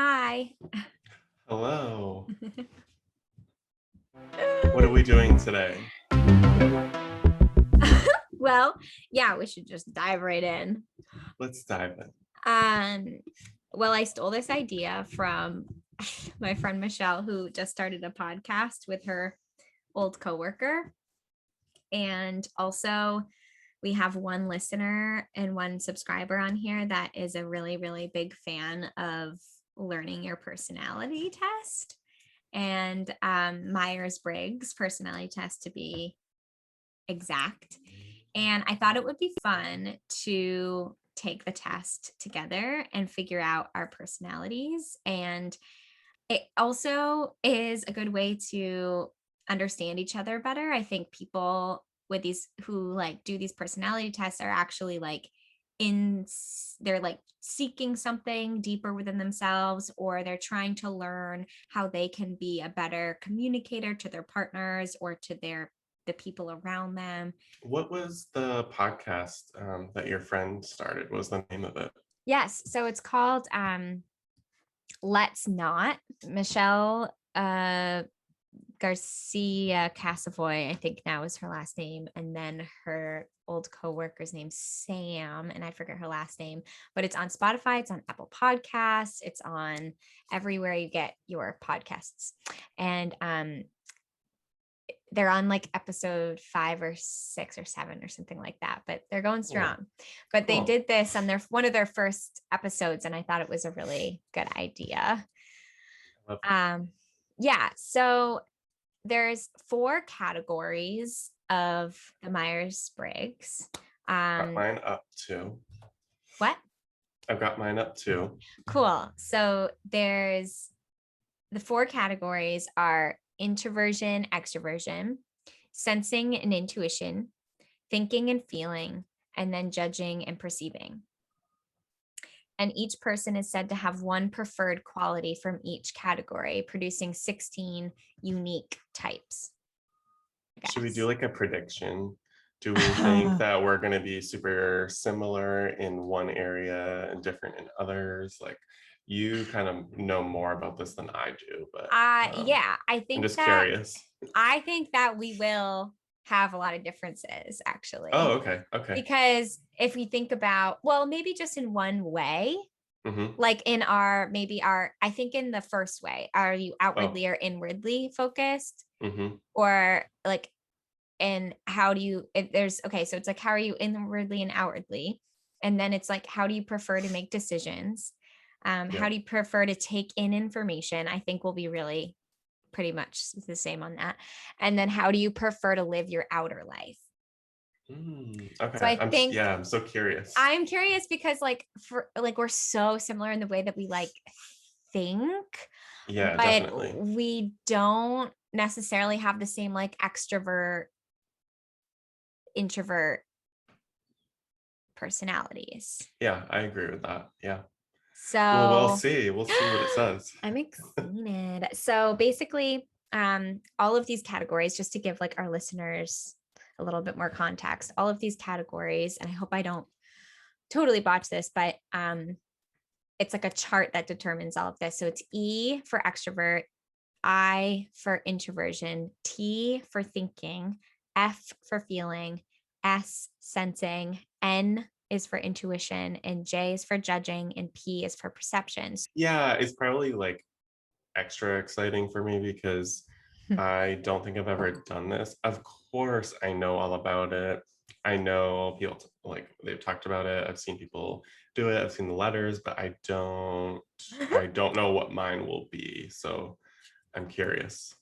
Hi. Hello. What are we doing today? Well, yeah, we should just dive right in. Let's dive in. Um, well, I stole this idea from my friend Michelle, who just started a podcast with her old coworker. And also, we have one listener and one subscriber on here that is a really, really big fan of learning your personality test and Myers Briggs personality test to be exact. And I thought it would be fun to take the test together and figure out our personalities. And it also is a good way to understand each other better. I think people with these who like do these personality tests are actually like they're like seeking something deeper within themselves, or they're trying to learn how they can be a better communicator to their partners or to the people around them. What was the podcast that your friend started? What was the name of it? Yes, so it's called Let's Not. Michelle Garcia Casavoy, I think now is her last name, and then her old coworker's name Sam, and I forget her last name, but it's on Spotify, it's on Apple Podcasts, it's on everywhere you get your podcasts. And they're on like episode 5 or 6 or 7 or something like that, but they're going strong. But they did this on their one of their first episodes, and I thought it was a really good idea. Yeah, so there's 4 categories of the Myers-Briggs. Got mine up too. What? I've got mine up too. Cool. So there's the 4 categories are introversion, extroversion, sensing and intuition, thinking and feeling, and then judging and perceiving. And each person is said to have one preferred quality from each category, producing 16 unique types. Should we do like a prediction? Do we think that we're going to be super similar in one area and different in others? Like, you kind of know more about this than I do, but yeah, I think I'm just curious. I think that we will have a lot of differences, actually. Oh, okay. Because if we think about, well, maybe just in one way, like in I think in the first way, are you outwardly or inwardly focused? Or like, and how do you, so it's like, how are you inwardly and outwardly? And then it's like, how do you prefer to make decisions? How do you prefer to take in information? I think will be really pretty much the same on that. And then how do you prefer to live your outer life? Okay. So I think I'm so curious. I'm curious because we're so similar in the way that we like think. Yeah, but definitely. We don't necessarily have the same like extrovert introvert personalities. Yeah, I agree with that. Yeah. So well, we'll see what it says. I'm excited. So basically, all of these categories, just to give like our listeners a little bit more context, all of these categories, and I hope I don't totally botch this, but it's like a chart that determines all of this. So it's E for extrovert, I for introversion, T for thinking, F for feeling, S sensing, N is for intuition, and J is for judging, and P is for perceptions. Yeah, it's probably like extra exciting for me because I don't think I've ever done this. Of course, I know all about it. I know people like they've talked about it. I've seen people do it. I've seen the letters, but I don't know what mine will be. So I'm curious.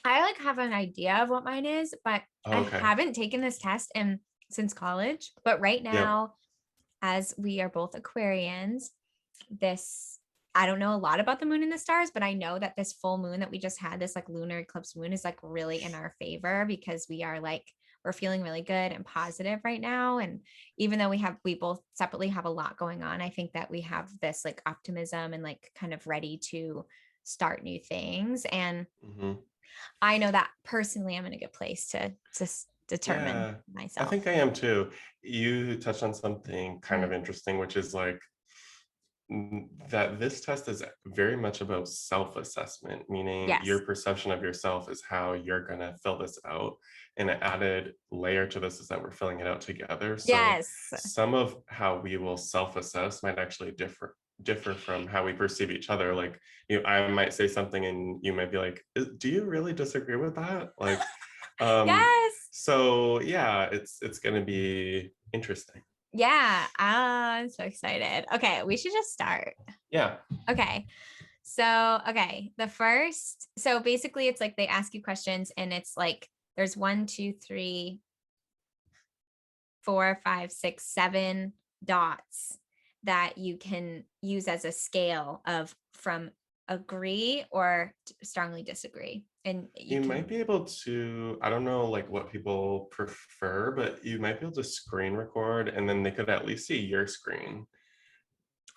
I like have an idea of what mine is, but I haven't taken this test since college. But right now, as we are both Aquarians, I don't know a lot about the moon and the stars, but I know that this full moon that we just had, this like lunar eclipse moon, is like really in our favor because we're feeling really good and positive right now. And even though we both separately have a lot going on, I think that we have this like optimism and like kind of ready to start new things. And I know that personally I'm in a good place to determine myself. I think I am too. You touched on something kind of interesting, which is like that this test is very much about self-assessment, meaning your Yes. perception of yourself is how you're going to fill this out. And an added layer to this is that we're filling it out together. So Yes. some of how we will self-assess might actually differ from how we perceive each other. Like, I might say something and you might be like, do you really disagree with that? Like, Yes. so yeah, it's going to be interesting. Yeah. I'm so excited. Okay, we should just start. Yeah. Okay. Okay. So basically it's like they ask you questions and it's like there's 1, 2, 3, 4, 5, 6, 7 dots that you can use as a scale of from agree or strongly disagree. And you You can, might be able to, I don't know like what people prefer, but you might be able to screen record and then they could at least see your screen.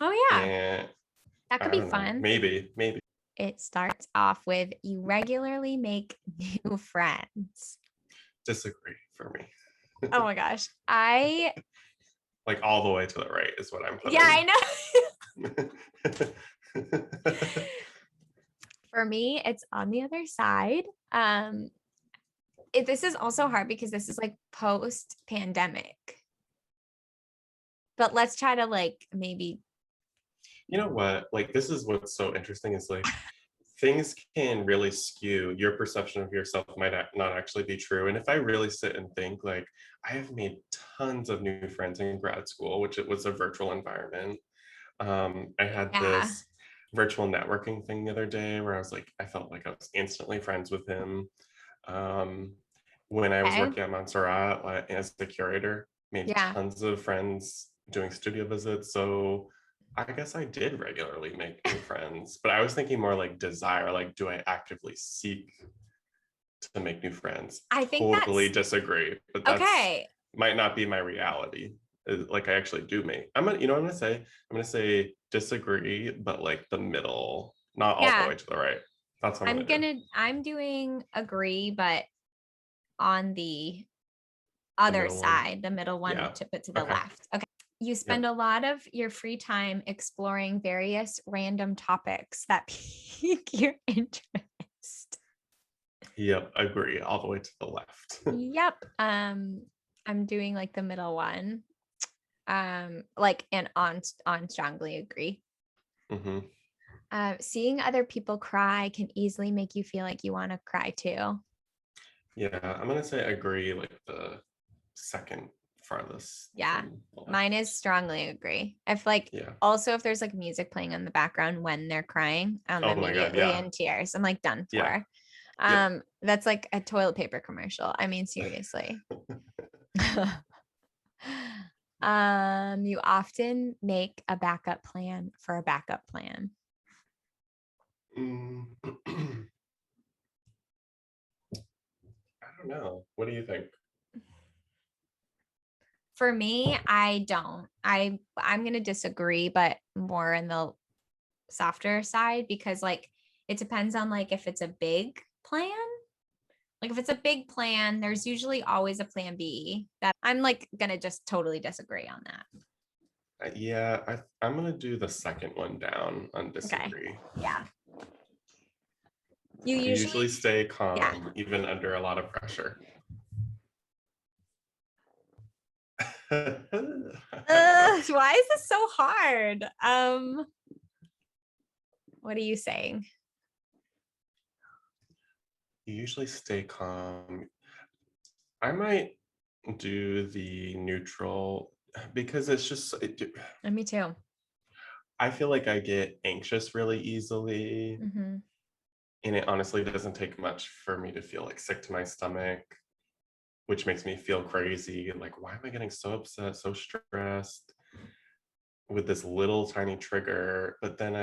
oh yeah, And that could I be don't know, fun. maybe. It starts off with you regularly make new friends. Disagree for me. Oh my gosh. I Like all the way to the right is what I'm Yeah, I putting. know. For me, it's on the other side. This is also hard because this is like post pandemic. But let's try to like maybe. You know what? Like this is what's so interesting is like things can really skew your perception of yourself might not actually be true. And if I really sit and think like I have made tons of new friends in grad school, which it was a virtual environment. I had Yeah. this virtual networking thing the other day where I was like, I felt like I was instantly friends with him. Um, when I was Okay. working at Montserrat as the curator, made Yeah. tons of friends doing studio visits. So I guess I did regularly make new friends, but I was thinking more like desire, like, do I actively seek to make new friends? I think Totally that's disagree, but that's okay. might not be my reality. Like I actually do make. You know what I'm gonna say? I'm gonna say disagree, but like the middle, not all the Yeah. way to the right. That's what I'm gonna do. I'm doing agree, but on the The other middle one. side, the middle one Yeah. to put to the Okay. left. Okay. You spend Yep. a lot of your free time exploring various random topics that pique your interest. Yep. Agree. All the way to the left. Yep. I'm doing like the middle one. Like and on strongly agree. hmm Seeing other people cry can easily make you feel like you want to cry too. Yeah. I'm gonna say agree, like the second farthest Yeah. from the Mine is left. strongly agree. If like Yeah. also if there's like music playing in the background when they're crying, I'm Oh my God. immediately Yeah. in tears. I'm like done Yeah. for. Yep. That's like a toilet paper commercial. I mean, seriously. You often make a backup plan for a backup plan. Mm. I don't know. What do you think? For me, I don't. I'm gonna disagree, but more in the softer side because like it depends on like if it's a big plan. Like if it's a big plan, there's usually always a plan B. That I'm like gonna just totally disagree on that. Yeah, I'm gonna do the second one down on Okay. disagree. Yeah. You You usually usually, stay yeah. calm even under a lot of pressure. I don't know. Why is this so hard? What are you saying? You usually stay calm. I might do the neutral because it's just Me too. I feel like I get anxious really easily, Mm-hmm. and it honestly doesn't take much for me to feel like sick to my stomach, which makes me feel crazy. Like, why am I getting so upset, so stressed with this little tiny trigger? But then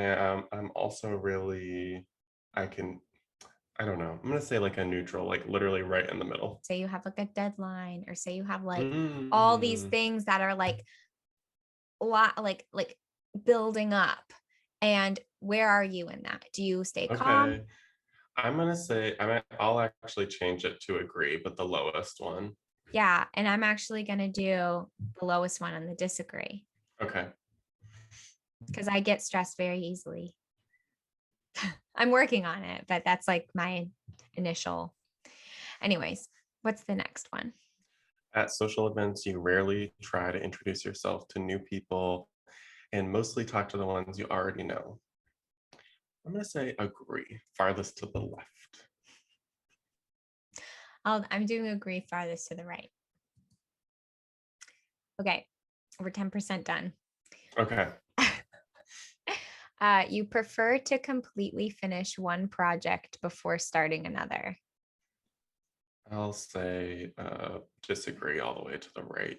I'm also really, I can, I don't know. I'm gonna say like a neutral, like literally right in the middle. Say you have like a deadline, or say you have like all these Mm, things that are like lot like building up. And where are you in that? Do you stay calm? okay. I'm gonna say I'll actually change it to agree, but the lowest one. Yeah. And I'm actually gonna do the lowest one on the disagree. Okay. because I get stressed very easily. I'm working on it, but that's like my initial. Anyways, what's the next one? At social events, you rarely try to introduce yourself to new people and mostly talk to the ones you already know. I'm going to say agree, farthest to the left. I'm doing agree farthest to the right. Okay, we're 10% done. Okay. You prefer to completely finish one project before starting another. I'll say disagree all the way to the right.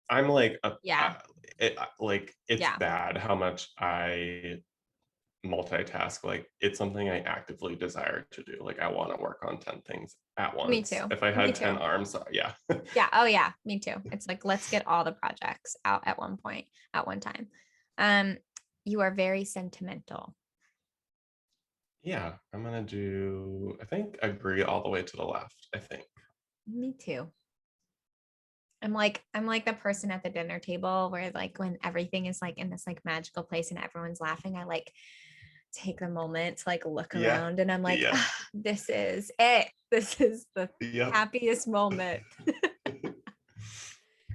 I'm like, Yeah. it's Yeah. bad how much I multitask. Like, it's something I actively desire to do. Like, I want to work on 10 things at once. Me too. If I Me had 10 too. arms, yeah. Yeah. Oh yeah. Me too. It's like, let's get all the projects out at one point, at one time. You are very sentimental. Yeah, I'm gonna do, I think, agree all the way to the left, I think. Me too. I'm like the person at the dinner table where like when everything is like in this like magical place and everyone's laughing, I like take a moment to like look Yeah. around and I'm like, Yeah. ah, this is it. This is the Yep. happiest moment.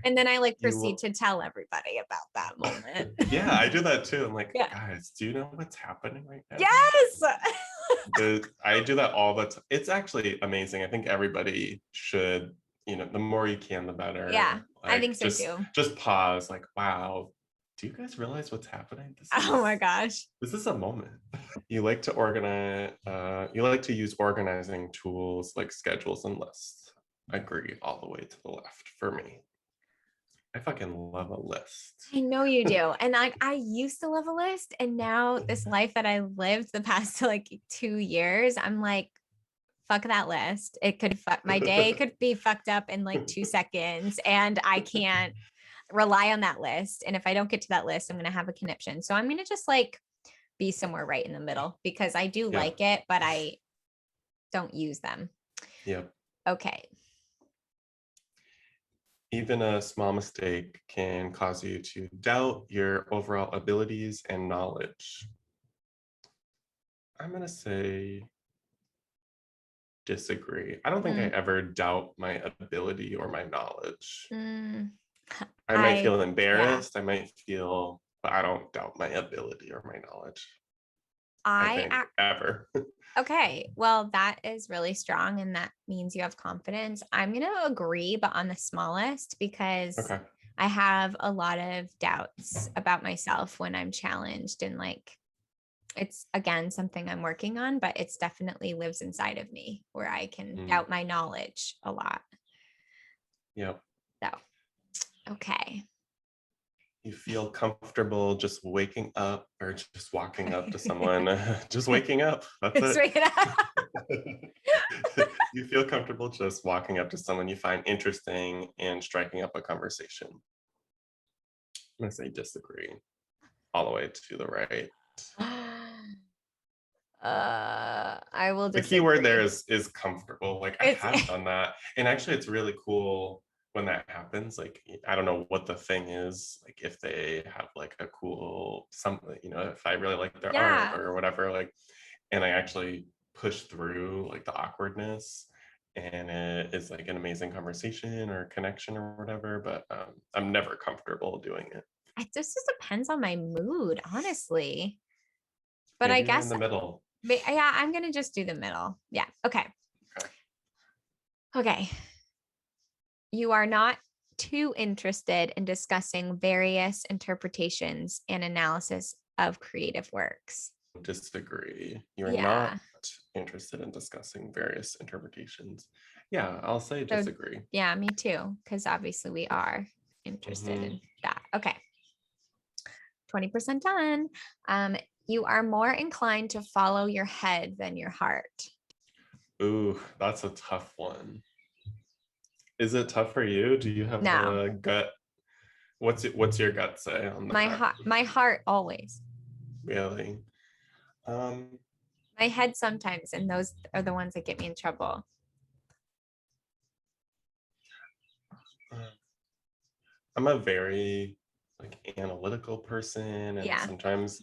And then I like You proceed to tell everybody about that moment. yeah, I do that too. I'm like, Yeah. guys, do you know what's happening right now? Yes. I do that all the time. It's actually amazing. I think everybody should, the more you can, the better. Yeah, I think Like, so too. just pause, like, wow, do you guys realize what's happening? Oh my gosh. This is a moment. You like to organize, you like to use organizing tools like schedules and lists. Agree all the way to the left for me. I fucking love a list. I know you do. And like I used to love a list. And now this life that I lived the past like 2 years, I'm like, fuck that list. It could fuck my day could be fucked up in like 2 seconds. And I can't rely on that list. And if I don't get to that list, I'm gonna have a conniption. So I'm gonna just like be somewhere right in the middle because I do like it, but I don't use them. Yep. Okay. Even a small mistake can cause you to doubt your overall abilities and knowledge. I'm going to say disagree. I don't think I ever doubt my ability or my knowledge. I might feel embarrassed. I might feel, but I don't doubt my ability or my knowledge. I think ever. Okay, well, that is really strong, and that means you have confidence. I'm going to agree, but on the smallest, because Okay. I have a lot of doubts about myself when I'm challenged. And like, it's again something I'm working on, but it's definitely lives inside of me where I can doubt my knowledge a lot. Yep. So, okay. You feel comfortable just waking up or just walking up to someone, just waking up. That's Just it. waking up. You feel comfortable just walking up to someone you find interesting and striking up a conversation. I'm going to say disagree all the way to the right. I will disagree. The key word there is comfortable. Like, I have done that. And actually, it's really cool when that happens. Like, I don't know what the thing is, like if they have like a cool something, if I really like their art or whatever, like, and I actually push through like the awkwardness and it is like an amazing conversation or connection or whatever, but I'm never comfortable doing it. It just depends on my mood, honestly. But Maybe I guess in the middle. Yeah, I'm gonna just do the middle. Yeah. Okay. Okay. You are not too interested in discussing various interpretations and analysis of creative works. Disagree. You're not interested in discussing various interpretations. Yeah, I'll say disagree. Yeah, me too. Because obviously we are interested in that. Okay. 20% done. You are more inclined to follow your head than your heart. Ooh, that's a tough one. Is it tough for you? Do you have a gut? What's your gut say on that? My heart always. Really? My head sometimes, and those are the ones that get me in trouble. I'm a very like analytical person, and Yeah. sometimes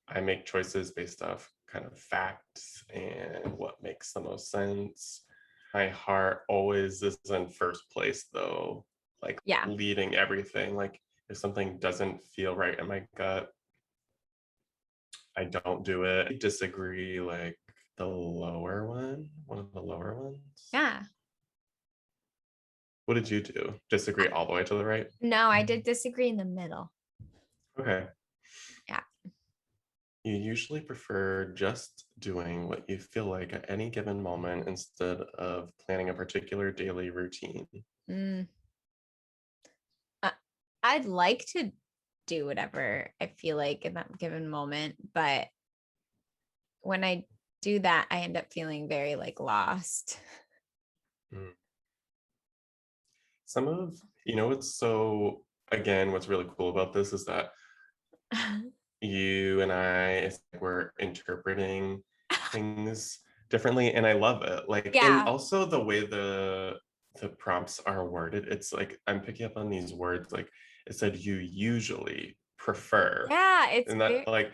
I make choices based off kind of facts and what makes the most sense. My heart always is in first place though, like Yeah. leading everything. Like if something doesn't feel right in my gut, I don't do it. I disagree, like the lower one of the lower ones. Yeah. What did you do? I- Disagree all the way to the right? no, I did disagree in the middle. Okay. Yeah. You usually prefer just doing what you feel like at any given moment instead of planning a particular daily routine. Mm. Uh, I'd like to do whatever I feel like in that given moment, but when I do that, I end up feeling very like lost. Mm. Some of, what's so, again, what's really cool about this is that you and I, it's like we're interpreting things differently, and I love it. Like, and Yeah. also the way the prompts are worded, it's like I'm picking up on these words. Like it said, you usually prefer, Yeah, it's and that very like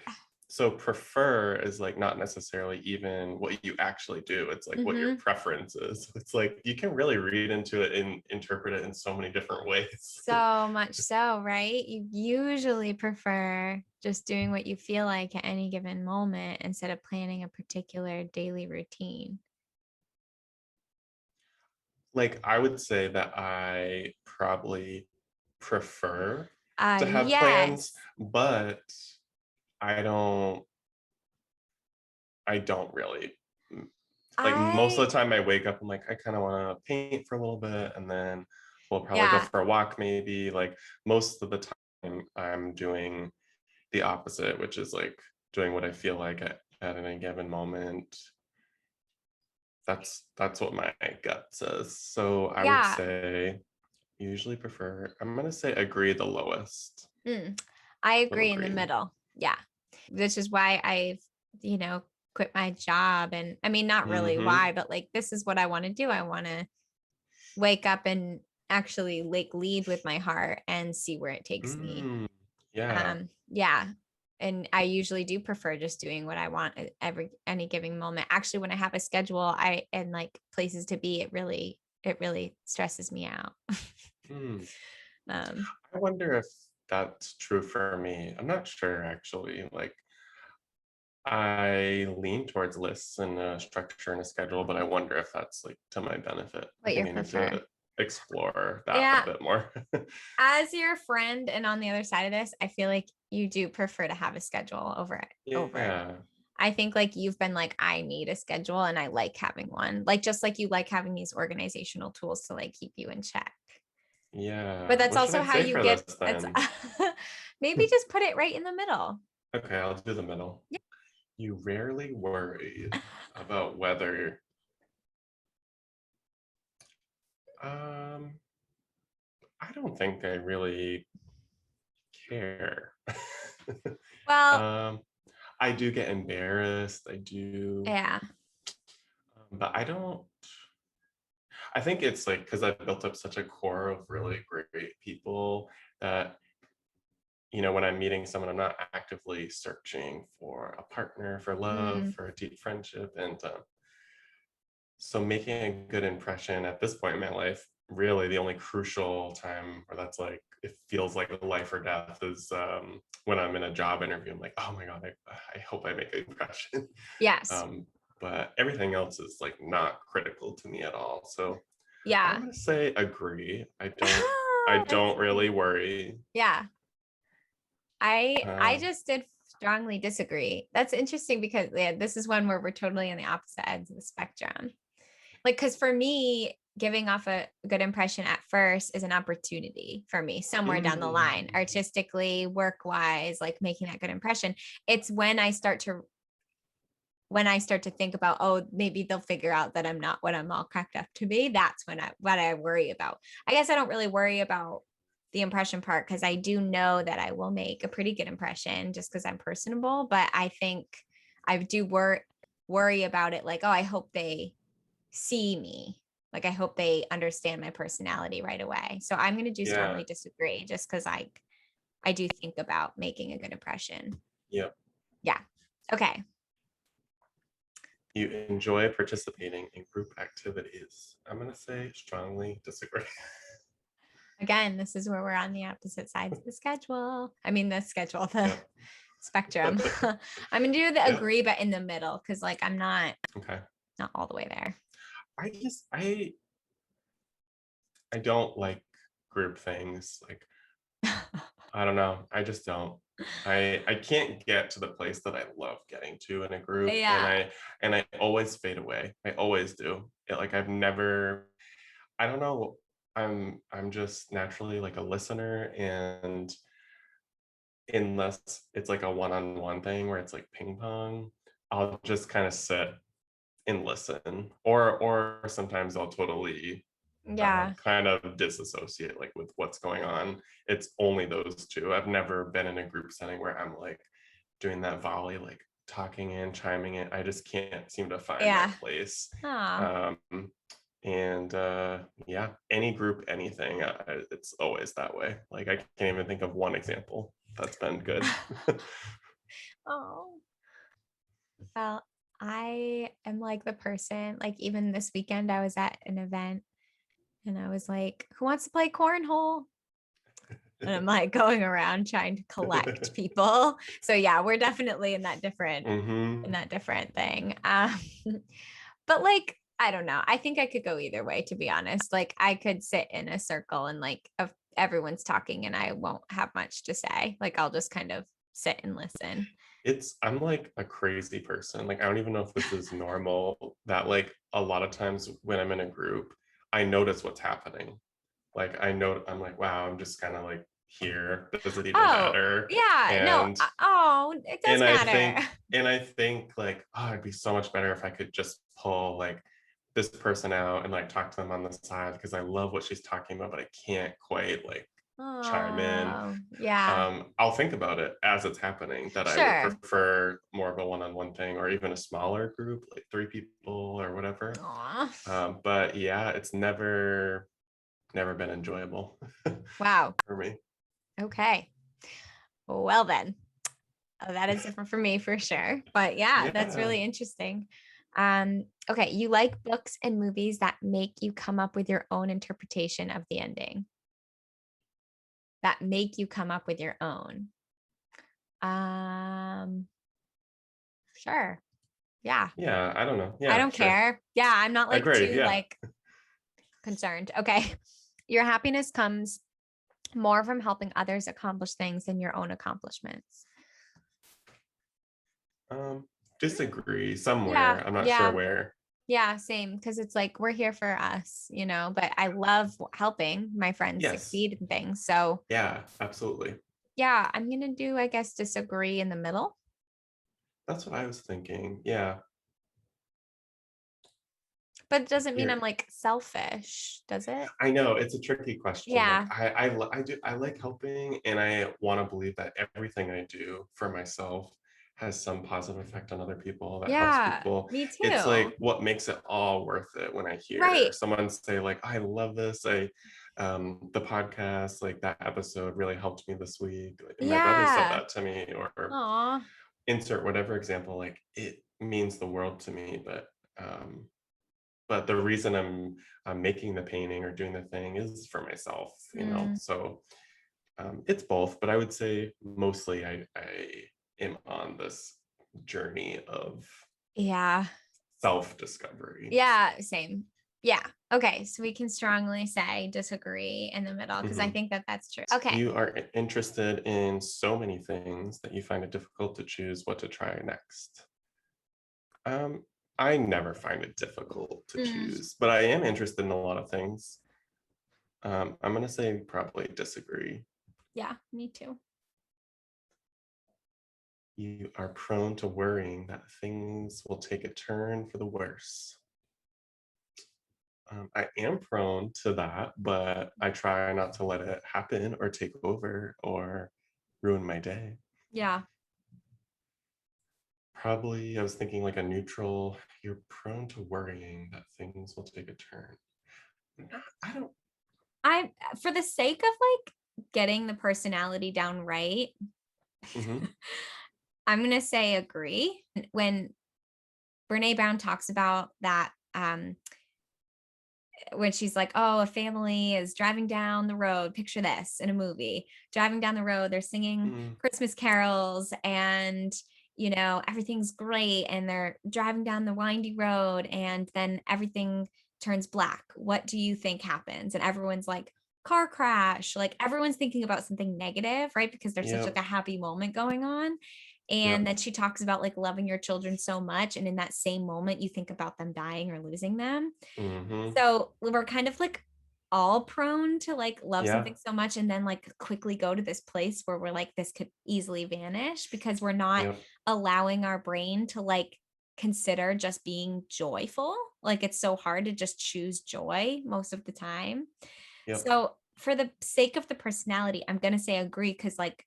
so prefer is like not necessarily even what you actually do. It's like what your mhm. preference is. It's like you can really read into it and interpret it in so many different ways. So much so, right? You usually prefer just doing what you feel like at any given moment instead of planning a particular daily routine. Like I would say that I probably prefer to have plans, Yes. but I don't I don't really like most of I the time I wake up, I'm like, I kind of want to paint for a little bit and then we'll probably go yeah. for a walk maybe. Like most of the time I'm doing the opposite, which is like doing what I feel like at any given moment. That's what my gut says. So I would Yeah. say usually prefer, I'm gonna say agree the lowest. Mm. I Little agree in the green. middle. Yeah. Which is why I've, you know, quit my job. And I mean, not really Mm-hmm. why, but like, this is what I want to do. I want to wake up and actually like lead with my heart and see where it takes me. Yeah. Yeah. And I usually do prefer just doing what I want at any given moment. Actually, when I have a schedule, I and like places to be, it really stresses me out. Hmm. um, I wonder if that's true for me. I'm not sure actually. Like I lean towards lists and a structure and a schedule, but I wonder if that's like to my benefit. I what you think I need prefer. to explore that a Yeah. bit more. As your friend and on the other side of this, I feel like you do prefer to have a schedule over. Yeah. I think like you've been like, I need a schedule and I like having one. Like just like you like having these organizational tools to like keep you in check. But Yeah. that's What should also I how say you for get this it's then? maybe just put it right in the middle. Okay, I'll do the middle. You rarely worry about whether um I don't think I really care. Well, um I do get embarrassed. I do, yeah. but I don't. I think it's like because I've built up such a core of really great people that when I'm meeting someone, I'm not actively searching for a partner, for love, Mm, for a deep friendship, and so making a good impression at this point in my life, really the only crucial time where that's like it feels like a life or death is when I'm in a job interview. I'm like, oh my god, I hope I make an impression. yes. um, but everything else is like not critical to me at all. So I'm Yeah. gonna say agree. I don't That's really funny. worry. Yeah. I Uh, just did strongly disagree. That's interesting because yeah, this is one where we're totally on the opposite ends of the spectrum. Like, because for me, giving off a good impression at first is an opportunity for me somewhere down the line, mm, artistically, work wise, like making that good impression. It's when I start to think about, oh, maybe they'll figure out that I'm not what I'm all cracked up to be. That's what I worry about. I guess I don't really worry about the impression part because I do know that I will make a pretty good impression just because I'm personable. But I think I do worry about it like, oh, I hope they see me. Like I hope they understand my personality right away. So I'm going to do yeah, strongly disagree just because I do think about making a good impression. Yep. Yeah. Okay. You enjoy participating in group activities. I'm going to say strongly disagree. Again, this is where we're on the opposite sides of the schedule. I mean, the Yep. spectrum. I'm gonna do the Yep. agree, but in the middle, because like I'm not Okay. all the way there. I don't like group things. Like, I don't know. I just don't. I can't get to the place that I love getting to in a group, Yeah. and I always fade away. I always do. Like I've never. I don't know. I'm just naturally like a listener, and unless it's like a one-on-one thing where it's like ping pong, I'll just kind of sit and listen, or sometimes I'll totally Yeah. kind of disassociate like with what's going on. It's only those two. I've never been in a group setting where I'm like doing that volley, like talking in, chiming in. I just can't seem to find my Yeah. place. Aw. Um, and yeah, any group, anything, it's always that way. Like I can't even think of one example that's been good. Oh. Well, I am like the person, like even this weekend, I was at an event and I was like, who wants to play cornhole? And I'm like going around trying to collect people. So yeah, we're definitely in that Hmm. different thing. But like, I don't know. I think I could go either way, to be honest. Like I could sit in a circle and like if everyone's talking and I won't have much to say. Like I'll just kind of sit and listen. I'm like a crazy person. Like I don't even know if this is normal that like a lot of times when I'm in a group, I notice what's happening. Like I know I'm like, wow, I'm just kind of like here. Does it even Oh, matter? yeah. No. And Oh, it does and I matter. think and I think like, oh, it'd be so much better if I could just pull like this person out and like talk to them on the side because I love what she's talking about, but I can't quite like chime in. Oh, yeah. I'll think about it as it's happening that I would Sure. prefer more of a one-on-one thing or even a smaller group, like 3 people or whatever. Aw. But yeah, it's never been enjoyable Wow. for me. Okay. Well then. That is different for me for sure. But yeah, that's Yeah. really interesting. Okay, you like books and movies that make you come up with your own interpretation of the ending. That make you come up with your own. Um, sure. Yeah. Yeah, I don't know. I Yeah, don't sure. care. Yeah, I'm not like Agree. too Yeah. like concerned. Okay. Your happiness comes more from helping others accomplish things than your own accomplishments. Um, Disagree somewhere. Yeah. I'm not sure Yeah. where. Yeah, same. Because it's like we're here for us, but I love helping my friends Yes. succeed in things. So, Yeah, absolutely. yeah, I'm going to do, I guess, disagree in the middle. That's what I was thinking. Yeah. But it doesn't mean I'm You're like selfish, does it? I know it's a tricky question. Like Yeah. I like helping and I want to believe that everything I do for myself has some positive effect on other people that helps Yeah, people. me It's too. like what makes it all worth it when I hear Right. someone say like I love this. I The podcast, like that episode really helped me this week. Like, my brother said Yeah. that to me or Aw. insert whatever example, like it means the world to me, but the reason I'm making the painting or doing the thing is for myself, Mm, so it's both, but I would say mostly I am on this journey of yeah. self-discovery. Yeah, same. Yeah. Okay. So we can strongly say disagree in the middle because I Mhm. think that that's true. Okay. You are interested in so many things that you find it difficult to choose what to try next. um, I never find it difficult to Mm, choose, but I am interested in a lot of things. I'm gonna say probably disagree. yeah, me too. You are prone to worrying that things will take a turn for the worse. I am prone to that, but I try not to let it happen or take over or ruin my day. Yeah. Probably, I was thinking like a neutral, you're prone to worrying that things will take a turn. I don't, I for the sake of like getting the personality down right, Hmm. I'm going to say agree. When Brene Brown talks about that, when she's like, oh, a family is driving down the road, picture this in a movie, driving down the road, they're singing Mm, Christmas carols and, everything's great. And they're driving down the windy road and then everything turns black. What do you think happens? And everyone's like, car crash. Like everyone's thinking about something negative, right? Because there's such like yep. a happy moment going on. And Yep. then she talks about like loving your children so much. And in that same moment, you think about them dying or losing them. Hmm. So we're kind of like all prone to like love Yeah. something so much and then like quickly go to this place where we're like, this could easily vanish because we're not Yep. allowing our brain to like consider just being joyful. Like it's so hard to just choose joy most of the time. Yep. So for the sake of the personality, I'm going to say agree because like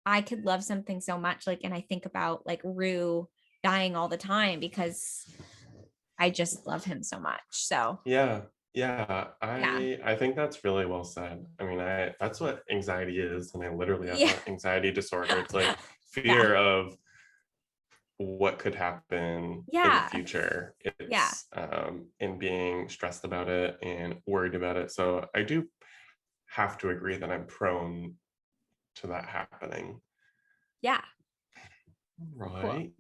I could love something so much. Like, and I think about like Rue dying all the time because I just love him so much. So Yeah. Yeah. yeah. I think that's really well said. I mean, that's what anxiety is, and I literally have Yeah. an anxiety disorder. It's like Yeah. fear of what could happen in the Yeah. future. Yeah. It's in being stressed about it and worried about it. So I do have to agree that I'm prone to that happening. Yeah. Cool. Right.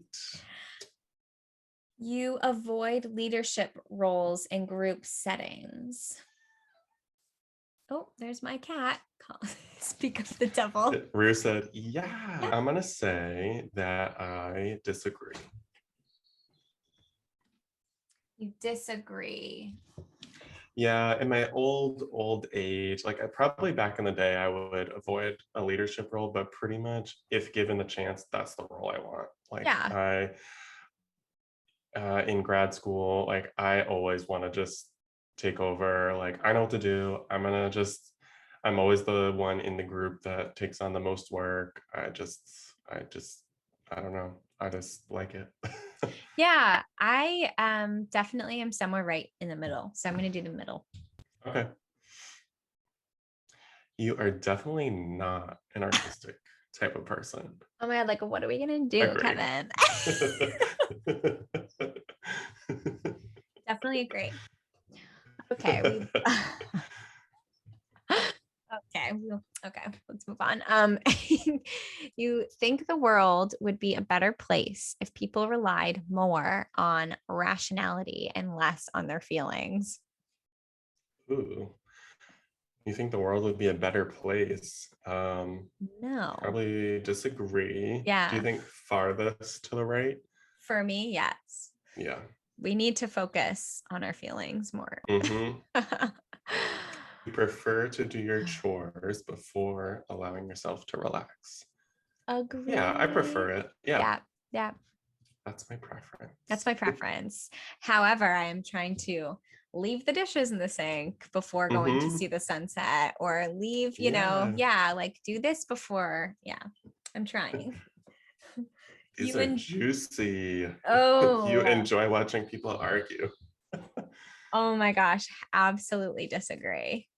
You avoid leadership roles in group settings. Oh, there's my cat. Speak of the devil. Rue said, yeah, Yeah. I'm gonna say that I disagree. You disagree. Yeah, in my old age, like I probably back in the day, I would avoid a leadership role, but pretty much if given the chance, that's the role I want. Like Yeah. in grad school, like I always want to just take over. Like I know what to do. I'm always the one in the group that takes on the most work. I don't know. I just like it. Yeah. I definitely am somewhere right in the middle. So I'm gonna do the middle. Okay. You are definitely not an artistic type of person. Oh my god, like what are we gonna do, Agree. Kevin? Definitely agree. Okay, we okay, okay, let's move on. You think the world would be a better place if people relied more on rationality and less on their feelings? Ooh, you think the world would be a better place? No. Probably disagree. Do you Yeah. think farthest to the right? For me, yes. Yeah. We need to focus on our feelings more. Mm-hmm. You prefer to do your chores before allowing yourself to relax. Yeah, I prefer Agree. it. Yeah, Yeah. Yeah. that's my That's preference. my preference. However, I am trying to leave the dishes in the sink before going to Mm-hmm. see the sunset or leave, Yeah, yeah, like do this before. Yeah, I'm trying. these You are and juicy. You oh, enjoy watching people argue. oh my gosh, absolutely disagree.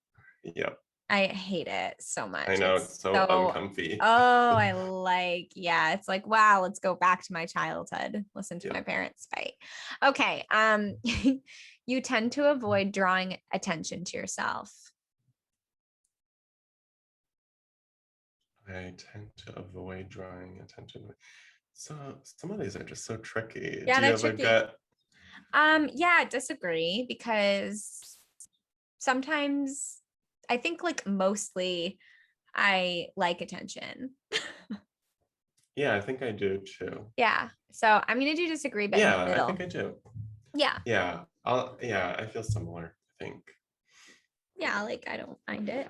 Yep. I hate it so I much. know It's it's so so, uncomfy. oh, I like, yeah, it's like, wow, let's go back to my childhood. Listen to my Yep. parents fight. Okay. You tend to avoid drawing attention to yourself. I tend to avoid drawing attention. So some of these are just so tricky. Yeah, Do you they're have a tricky. gut? Yeah, I disagree because sometimes I think like mostly I like attention. Yeah, I think I do too. Yeah. So I'm gonna do disagree, but in the Yeah, I think middle. I do. Yeah. Yeah, I feel similar, I think. Yeah, like I don't mind it.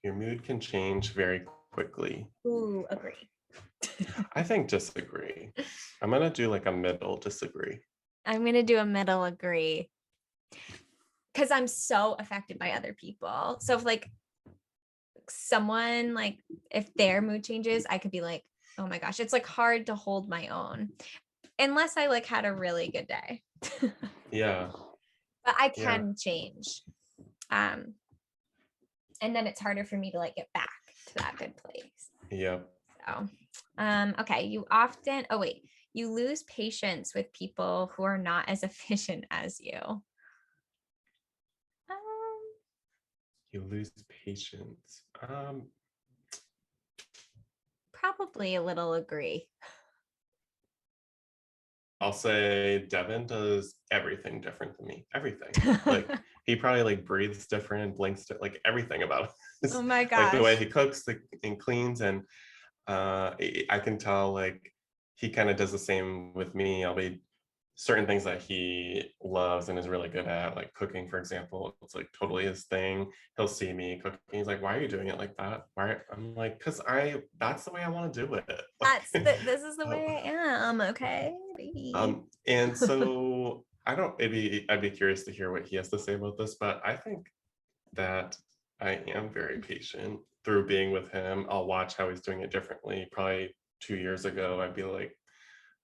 Your mood can change very quickly. Ooh, agree. I think disagree. I'm gonna do like a middle disagree. I'm gonna do a middle agree because I'm so affected by other people. So if like someone like if their mood changes, I could be like, oh my gosh, it's like hard to hold my own unless I like had a really good day. Yeah, But I yeah. can change. Um, And then it's harder for me to like get back to that good place. Yep. So, okay. You lose patience with people who are not as efficient as you. You lose patience. Probably a little agree. I'll say Devin does everything different than me. Everything. Like he probably like breathes different, blinks like everything about it. Oh my Like the way gosh. he cooks and cleans, and I can tell like he kind of does the same with me. I'll be certain things that he loves and is really good at, like cooking, for example. It's like totally his thing. He'll see me cooking. He's like, "Why are you doing it like that?" Why? I'm like, "Cause that's the way I want to do it." This is the way I am. Okay. And so I'd be curious to hear what he has to say about this, but I think that I am very patient through being with him. I'll watch how he's doing it differently. Probably 2 years ago, I'd be like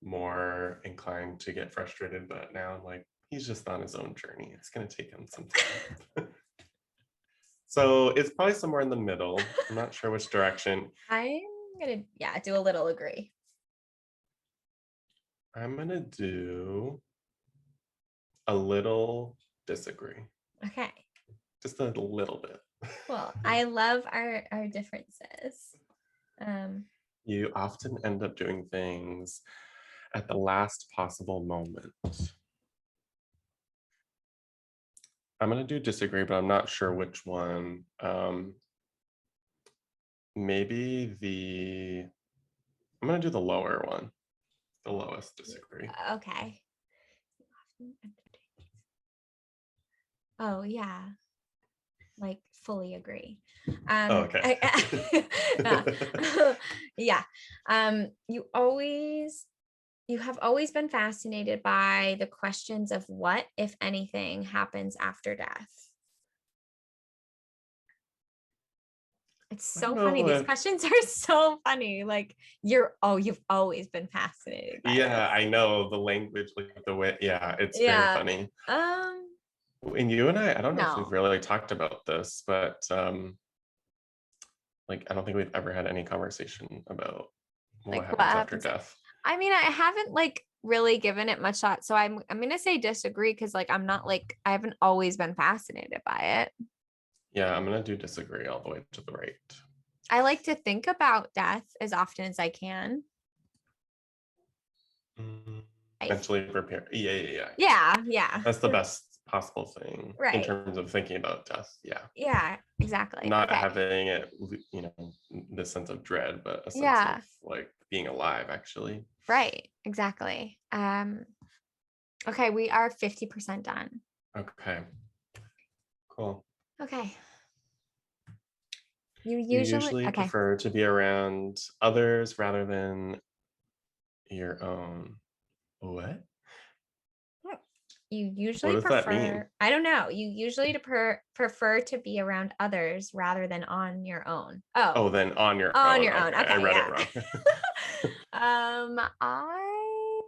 more inclined to get frustrated, but now I'm like, he's just on his own journey. It's going to take him some time. So it's probably somewhere in the middle. I'm not sure which direction. I'm gonna, do a little agree. I'm going to do a little disagree. Okay. Just a little bit. Well, I love our differences. You often end up doing things at the last possible moment. I'm going to do disagree, but I'm not sure which one. Maybe I'm going to do the lower one, the lowest disagree. Okay. Oh yeah, like fully agree. Okay. Yeah. You have always been fascinated by the questions of what, if anything, happens after death. It's I don't so funny. know These if, questions are so funny. Like you've always been fascinated by yeah, this. I know the language, like the way, yeah, it's very Yeah. funny. And you and I don't know if we've No. really talked about this, but like I don't think we've ever had any conversation about what Like what happens after happens? death. I mean, I haven't like really given it much thought. So I'm gonna say disagree because like I'm not like I haven't always been fascinated by it. Yeah, I'm gonna do disagree all the way to the right. I like to think about death as often as I can. Mentally prepare. Yeah. Yeah. That's the best possible thing in Right. terms of thinking about death. Yeah. Yeah, exactly. Not Okay. having it, the sense of dread, but a sense Yeah, of like being alive, actually. right. Exactly. Okay, we are 50% done. Okay. Cool. Okay. You You usually usually okay. prefer to be around others rather than your own. What? You What usually does that mean? prefer, I don't know, you usually prefer to be around others rather than on your own. Oh, Oh, then on your on own. your own. Okay, I Okay, read it yeah. wrong. I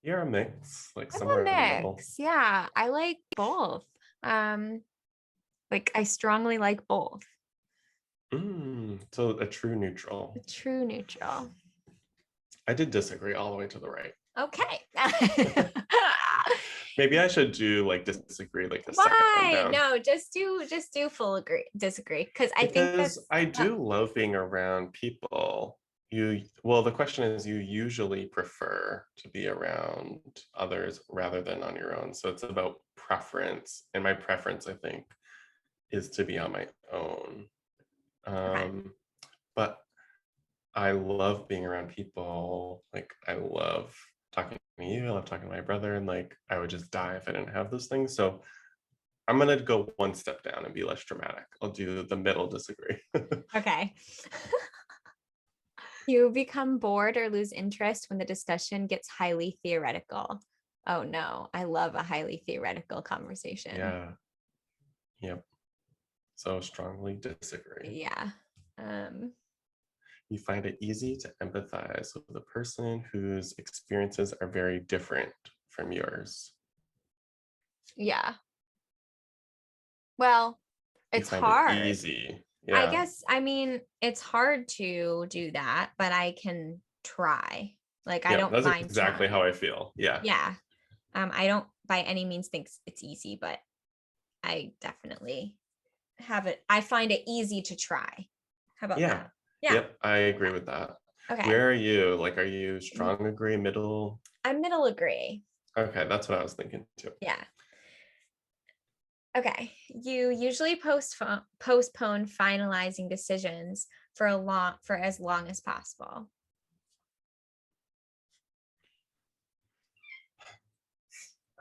You're a mix, like I'm a somewhere in the middle. mix. Yeah, I like both. Like I strongly like both. So a true neutral. True neutral. I did disagree all the way to the right. Okay. Maybe I should do like disagree like the second one Why? down. No, just do full agree disagree because I think Because that's I do love being around people. The question is, you usually prefer to be around others rather than on your own. So it's about preference. And my preference, I think, is to be on my own. okay. But I love being around people. Like I love talking to you. I love talking to my brother, and like I would just die if I didn't have those things. So I'm gonna go one step down and be less dramatic. I'll do the middle disagree. Okay. You become bored or lose interest when the discussion gets highly theoretical. Oh no, I love a highly theoretical conversation. Yeah. Yep. So strongly disagree. Yeah. You find it easy to empathize with a person whose experiences are very different from yours. Yeah. Well, You it's find it hard. easy. I Yeah. guess, I mean, it's hard to do that, but I can try. Like, I Yeah, don't that's mind exactly trying. how I feel. Yeah. Yeah. I don't by any means think it's easy, but I definitely have it. I find it easy to try. How about Yeah. that? Yeah. Yep, I agree with that. Okay. Where are you? Like, are you strong agree, middle? I'm middle agree. Okay, that's what I was thinking too. Yeah. Okay. You usually postpone finalizing decisions for as long as possible.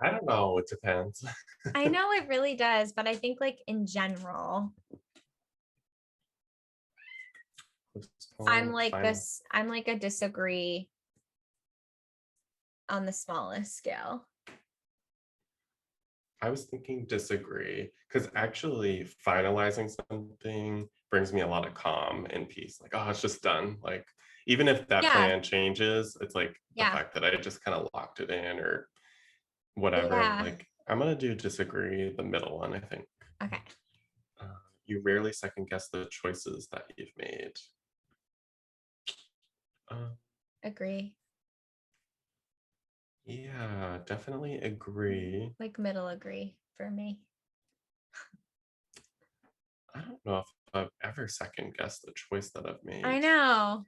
I don't know. It depends. I know it really does, but I think like in general, I'm Postpone like final. this, I'm like a disagree on the smallest scale. I was thinking disagree because actually finalizing something brings me a lot of calm and peace. Like, oh, it's just done. Like, even if that Yeah. plan changes, it's like the Yeah. fact that I just kind of locked it in or whatever. Yeah. Like, I'm gonna do disagree, the middle one, I think. Okay. Uh, you rarely second guess the choices that you've made. Uh, Agree. yeah, definitely agree. Like middle agree for me. I don't know if I've ever second guessed the choice that I've I made. know.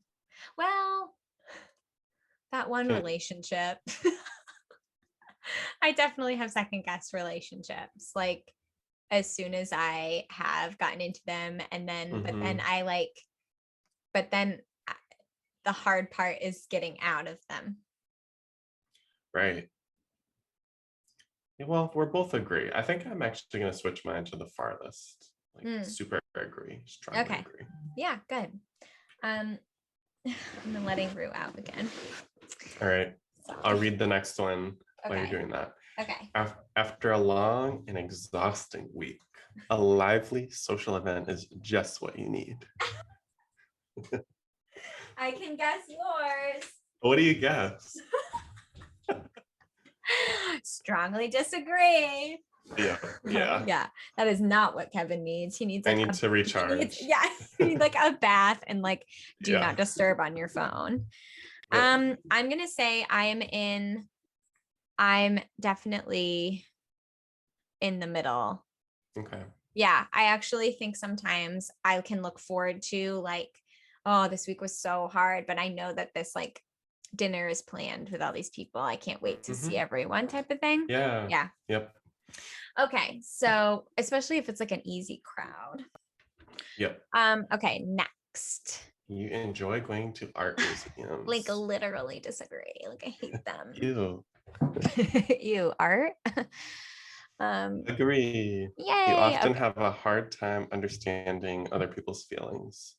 Well, that one Can relationship. I definitely have second guess relationships. Like as soon as I have gotten into them and then but then mm-hmm, I like but then the hard part is getting out of them. right. Yeah, well, we're both agree. I think I'm actually going to switch mine to the farthest. Like Mm, super agree, strongly okay. agree. Yeah, good. Um I'm letting Rue out again. All right. I'll Sorry. read the next one while you're Okay. doing that. Okay. After a long and exhausting week, a lively social event is just what you need. I can guess yours. What do you guess? Strongly disagree. Yeah, yeah. Yeah, that is not what Kevin needs. He needs I like need to he needs recharge. yeah, you need like a bath and like do Yeah. not disturb on your phone. Yep. I'm gonna say I'm definitely in the middle. Okay. Yeah, I actually think sometimes I can look forward to like, oh, this week was so hard, but I know that this like dinner is planned with all these people. I can't wait to see Mm-hmm. everyone type of thing. Yeah. Yeah. Yep. Okay. So especially if it's like an easy crowd. Yep. Okay, next. You enjoy going to art Like museums. literally disagree. Like I hate them. Ew. You art. um Agree. You Yay. often Okay. have a hard time understanding other people's feelings.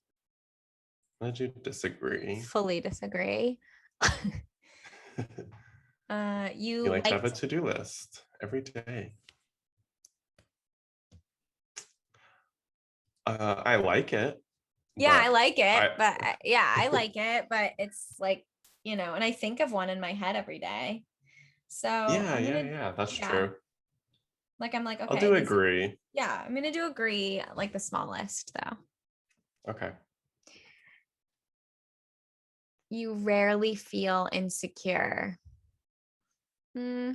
Why did you disagree? Fully disagree. You You like to have a liked to-do list every day. I like it, yeah, I but like it, I but yeah, I like it, but it's like, and I think of one in my head every day. So yeah, I'm yeah, gonna, yeah, that's yeah, true. like I'm like, I'll okay, do this, agree. yeah, I'm gonna do agree, like the smallest though. Okay. You rarely feel insecure. Hmm.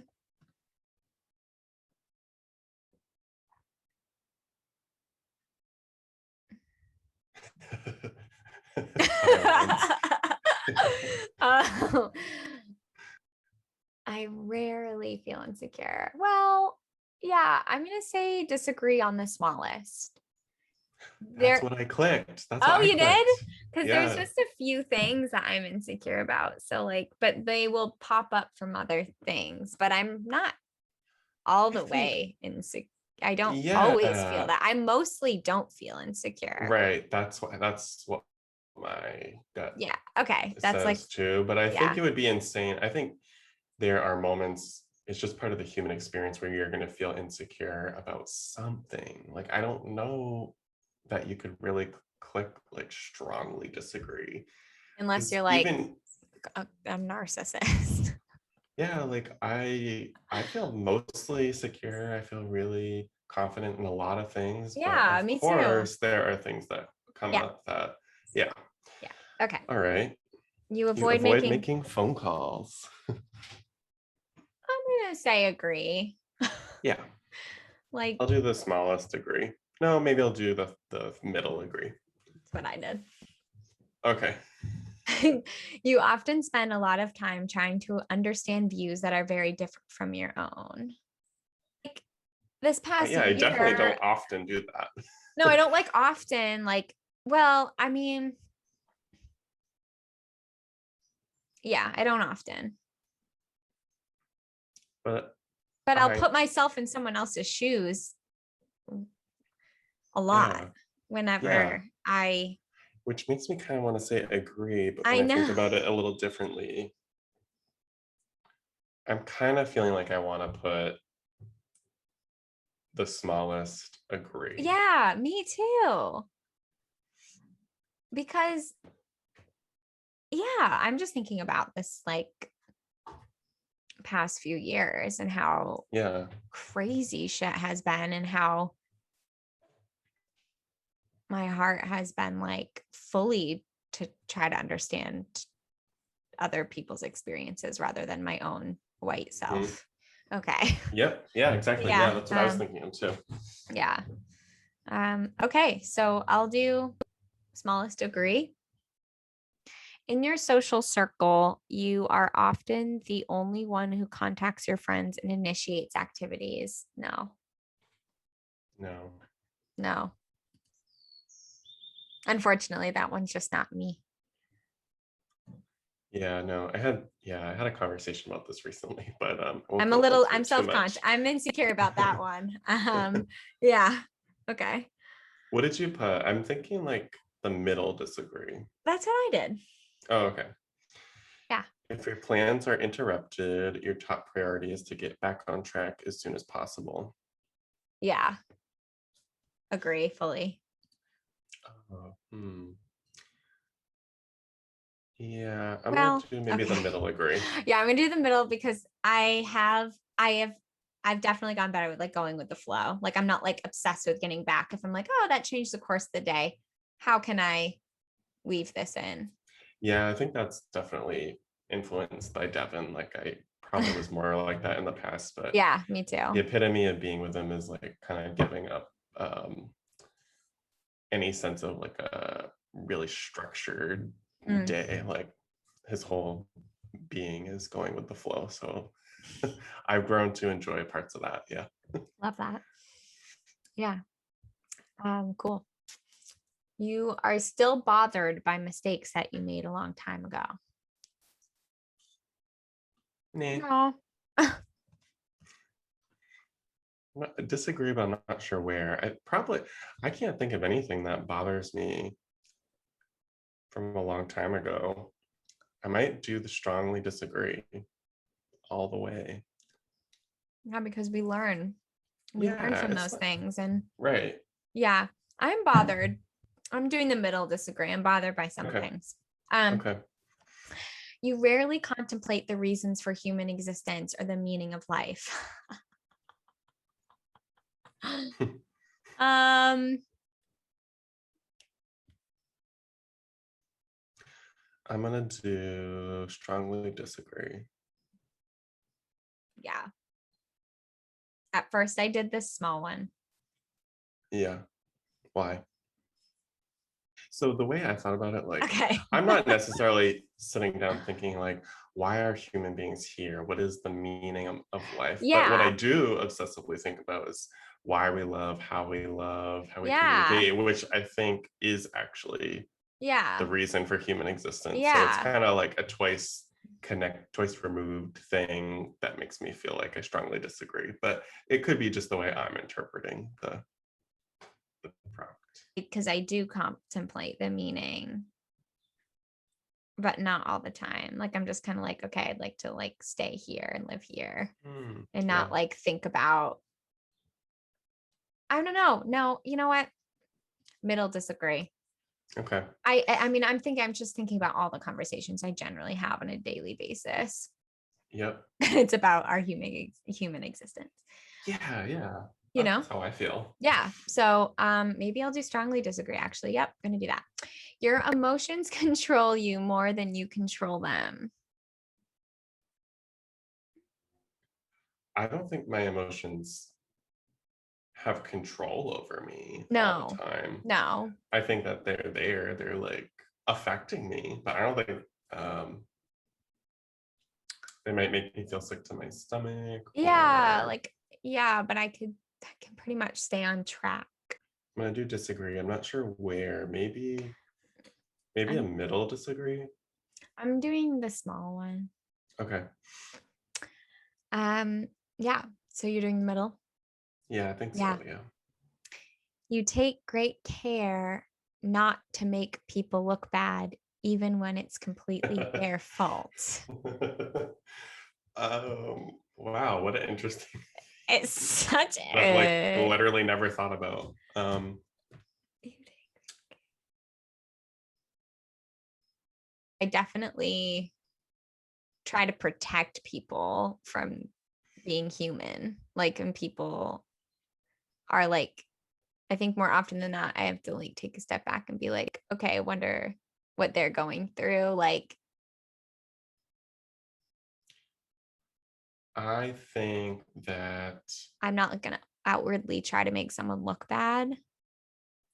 Silence. Oh, I rarely feel insecure. Well, yeah, I'm gonna say disagree on the smallest. That's There, what I clicked. That's what oh, I you did? clicked. Because there's Yeah. just a few things that I'm insecure about. So like, but they will pop up from other things, but I'm not all I the think, way insecure. I don't always feel yeah, that. I mostly don't feel insecure. right. That's what my gut Yeah. Okay. That's like, says too. But I think yeah. it would be insane. I think there are moments, it's just part of the human experience where you're going to feel insecure about something. Like, I don't know that you could really click like strongly disagree. Unless Because you're like even, a narcissist. Yeah, like I feel mostly secure. I feel really confident in a lot of things, but Yeah, of me too. course there are things that come Yeah, up that, yeah. yeah. Okay. All right. You You avoid avoid making, making phone calls. I'm gonna say agree. Yeah, Like I'll do the smallest degree. No, maybe I'll do the middle degree. that's what I did. Okay. You often spend a lot of time trying to understand views that are very different from your own. Like this past Yeah, I definitely year, don't often do that. no, I don't like often, like, well, I mean, yeah, I don't often, But but I'll I, put myself in someone else's shoes a lot yeah, yeah, whenever which makes me kind of want to say agree, but when I I think know. about it a little differently, I'm kind of feeling like I want to put the smallest agree. Yeah, me too. Because yeah, I'm just thinking about this like past few years and how Yeah. crazy shit has been and how my heart has been like fully to try to understand other people's experiences rather than my own white Mhm. self. Okay. Yep. Yeah, exactly. Yeah, Yeah. that's what I was thinking of too. Yeah. Okay. So I'll do smallest degree. In your social circle, you are often the only one who contacts your friends and initiates activities. No, No. no. Unfortunately, that one's just not me. Yeah, no. I had a conversation about this recently, but I won't I'm go into I'm it too self-conscious. much. I'm insecure about that one. Yeah. Okay. What did you put? I'm thinking like the middle disagree. That's what I did. Oh, okay. Yeah. If your plans are interrupted, your top priority is to get back on track as soon as possible. Yeah. Agree fully. Hmm. Yeah, I'm gonna Well, do maybe the okay. middle agree. Yeah, I'm gonna do the middle because I've definitely gone better with like going with the flow. Like I'm not like obsessed with getting back. If I'm like, oh, that changed the course of the day. How can I weave this in? Yeah, I think that's definitely influenced by Devin. Like I probably was more like that in the past, but Yeah, me the too. epitome of being with him is like kind of giving up any sense of like a really structured Mm, day. Like his whole being is going with the flow. So I've grown to enjoy parts of that. Yeah. love that. Yeah. Cool. You are still bothered by mistakes that you made a long time ago. Nah, No. I disagree, but I'm not sure where. I can't think of anything that bothers me from a long time ago. I might do the strongly disagree all the way. Yeah, because we learn Yeah, from it's those not things. And right. yeah, I'm bothered. I'm doing the middle disagree. I'm bothered by some Okay. things. Um, Okay. you rarely contemplate the reasons for human existence or the meaning of life. um, I'm gonna do strongly disagree. yeah. At first I did this small one. Yeah. Why? So the way I thought about it, like Okay. I'm not necessarily sitting down thinking like, why are human beings here? What is the meaning of life? But what I Yeah. do obsessively think about is why we love, how we Yeah. communicate, which I think is actually the Yeah. reason for human existence. So it's Yeah. kind of like a twice removed thing that makes me feel like I strongly disagree. But it could be just the way I'm interpreting the prompt. Because I do contemplate the meaning, but not all the time. Like I'm just kind of like, okay, I'd like to like stay here and live here and not Yeah. like think about, I don't know. No, you know what? Middle disagree. Okay. I'm just thinking about all the conversations I generally have on a daily basis. Yep. It's about our human existence, Yeah. you know? That's how I feel. Yeah. So maybe I'll do strongly disagree actually. Yep, gonna do that. Your emotions control you more than you control them. I don't think my emotions have control over me all the No, time. no. I think that they're there, they're like affecting me, but I don't think um they might make me feel sick to my stomach Yeah, or like, yeah, but I can pretty much stay on track. I do disagree. I'm not sure where. Maybe a I'm middle disagree. I'm doing the small one. Okay. Yeah. So you're doing the middle? Yeah, I think Yeah. so. Yeah. You take great care not to make people look bad, even when it's completely their fault. Wow, what an interesting It's such that like a literally never thought about. I definitely try to protect people from being human. Like when people are like, I think more often than not, I have to like take a step back and be like, okay, I wonder what they're going through. Like, I think that I'm not gonna outwardly try to make someone look bad.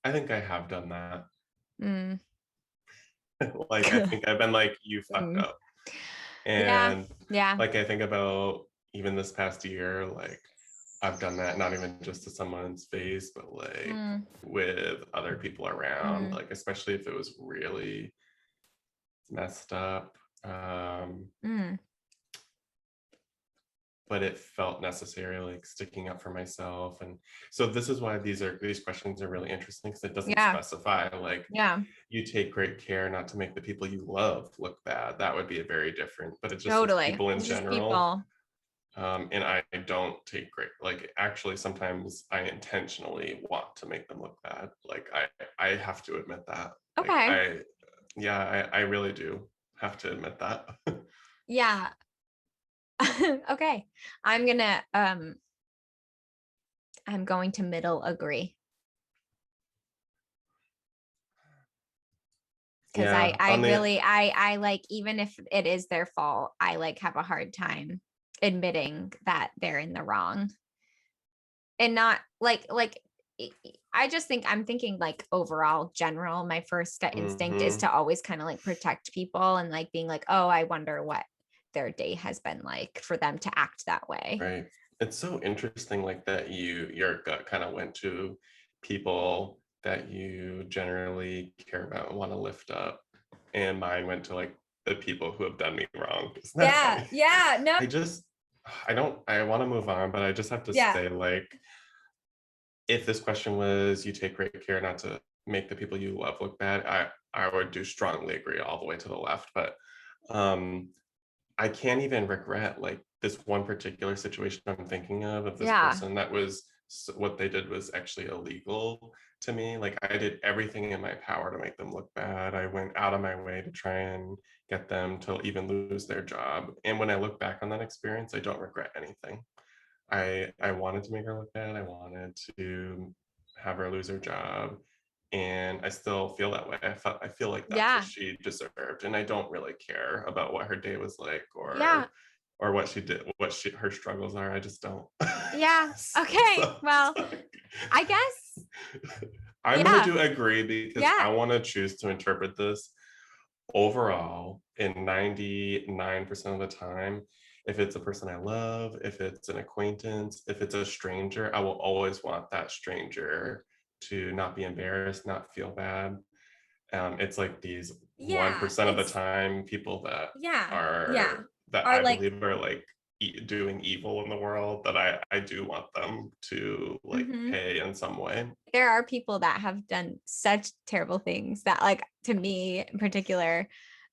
I think I have done that. Mm. Like I think I've been like, you fucked Mm. up. Yeah. And Yeah. like I think about even this past year, like I've done that not even just to someone's face, but like Mm. with other people around, Mm. like especially if it was really messed up. Um, Mm. but it felt necessary, like sticking up for myself. And so this is why these questions are really interesting because it doesn't Yeah. specify like Yeah. you take great care not to make the people you love look bad. That would be a very different, but it just says Totally. people in It's just general. people. And I don't take great, like actually sometimes I intentionally want to make them look bad. Like I have to admit that. Like Okay. I really do have to admit that. Yeah. Okay. I'm gonna I'm going to middle agree. Because Yeah. I On the really I like, even if it is their fault, I like have a hard time admitting that they're in the wrong. And not like I just think I'm thinking like overall general, my first gut instinct is mhm, to always kind of like protect people and like being like, oh, I wonder what their day has been like for them to act that way. right. It's so interesting like that your gut kind of went to people that you generally care about and want to lift up. And mine went to like the people who have done me wrong. Isn't that Yeah. funny? Yeah. No. I just I want to move on, but I just have to Yeah. say like if this question was you take great care not to make the people you love look bad, I would do strongly agree all the way to the left. But um I can't even regret like this one particular situation I'm thinking of this Yeah. person that was what they did was actually illegal to me. Like I did everything in my power to make them look bad. I went out of my way to try and get them to even lose their job. And when I look back on that experience, I don't regret anything. I wanted to make her look bad. I wanted to have her lose her job. And I still feel that way. I feel like that's what Yeah. she deserved. And I don't really care about what her day was like Yeah. or what she did, what her struggles are. I just don't. Yeah. Okay. So Well, I guess. I'm gonna Yeah. do agree because I Yeah. want to choose to interpret this overall in 99% of the time. If it's a person I love, if it's an acquaintance, if it's a stranger, I will always want that stranger to not be embarrassed, not feel bad. It's like these Yeah. 1% of the It's time people that yeah. Yeah. are that Are I like, believe are like doing evil in the world that I do want them to like mhm. pay in some way. There are people that have done such terrible things that like to me in particular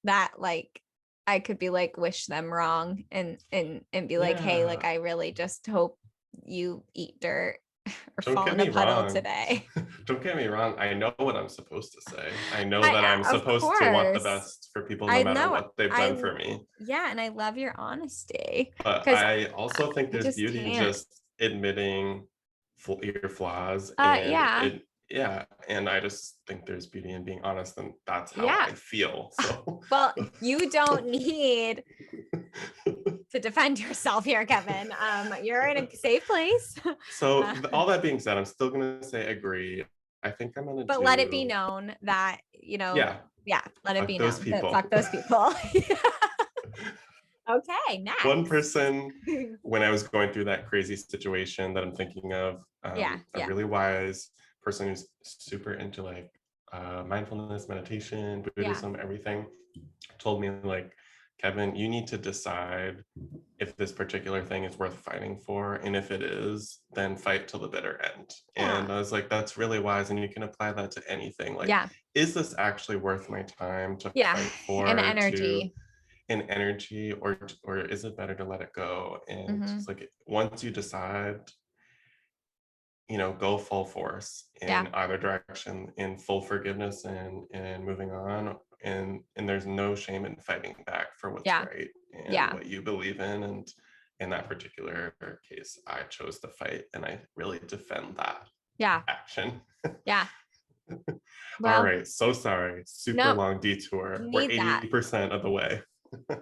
that like I could be like wish them wrong and be like, hey, like Yeah. I really just hope you eat dirt Or Don't fall get in a me puddle wrong. today. Don't get me wrong. I know what I'm supposed to say. I know I that I'm of supposed to want the course. best for people no I matter know. what they've done for me. Yeah, and I love your honesty But because I also think I there's just beauty can't. just admitting your flaws and Yeah. it, yeah. And I just think there's beauty in being honest, and that's how Yeah. I feel. So, Well, you don't need to defend yourself here, Kevin. You're in a safe place. so Uh, all that being said, I'm still gonna say agree. I think I'm gonna but let it be do, known that, yeah, yeah, let it fuck be those known that people. fuck those people. Okay, One next. person, when I was going through that crazy situation that I'm thinking of, Yeah, a yeah, really wise person who's super into like mindfulness, meditation, yeah, Buddhism, everything, told me like, Kevin, you need to decide if this particular thing is worth fighting for. And if it is, then fight till the bitter end. yeah, And I was like, that's really wise. And you can apply that to anything. Like, yeah, is this actually worth my time to yeah. fight And for, to energy. in energy, or is it better to let it go? And Hmm. it's like once you decide, go full force Yeah, in either direction, in full forgiveness and moving on, and there's no shame in fighting back for what's yeah, right and yeah, what you believe in. And in that particular case, I chose to fight, and I really defend that yeah, action. yeah. All Well, right, so sorry, super no, long detour. We're need that. 80% of the way.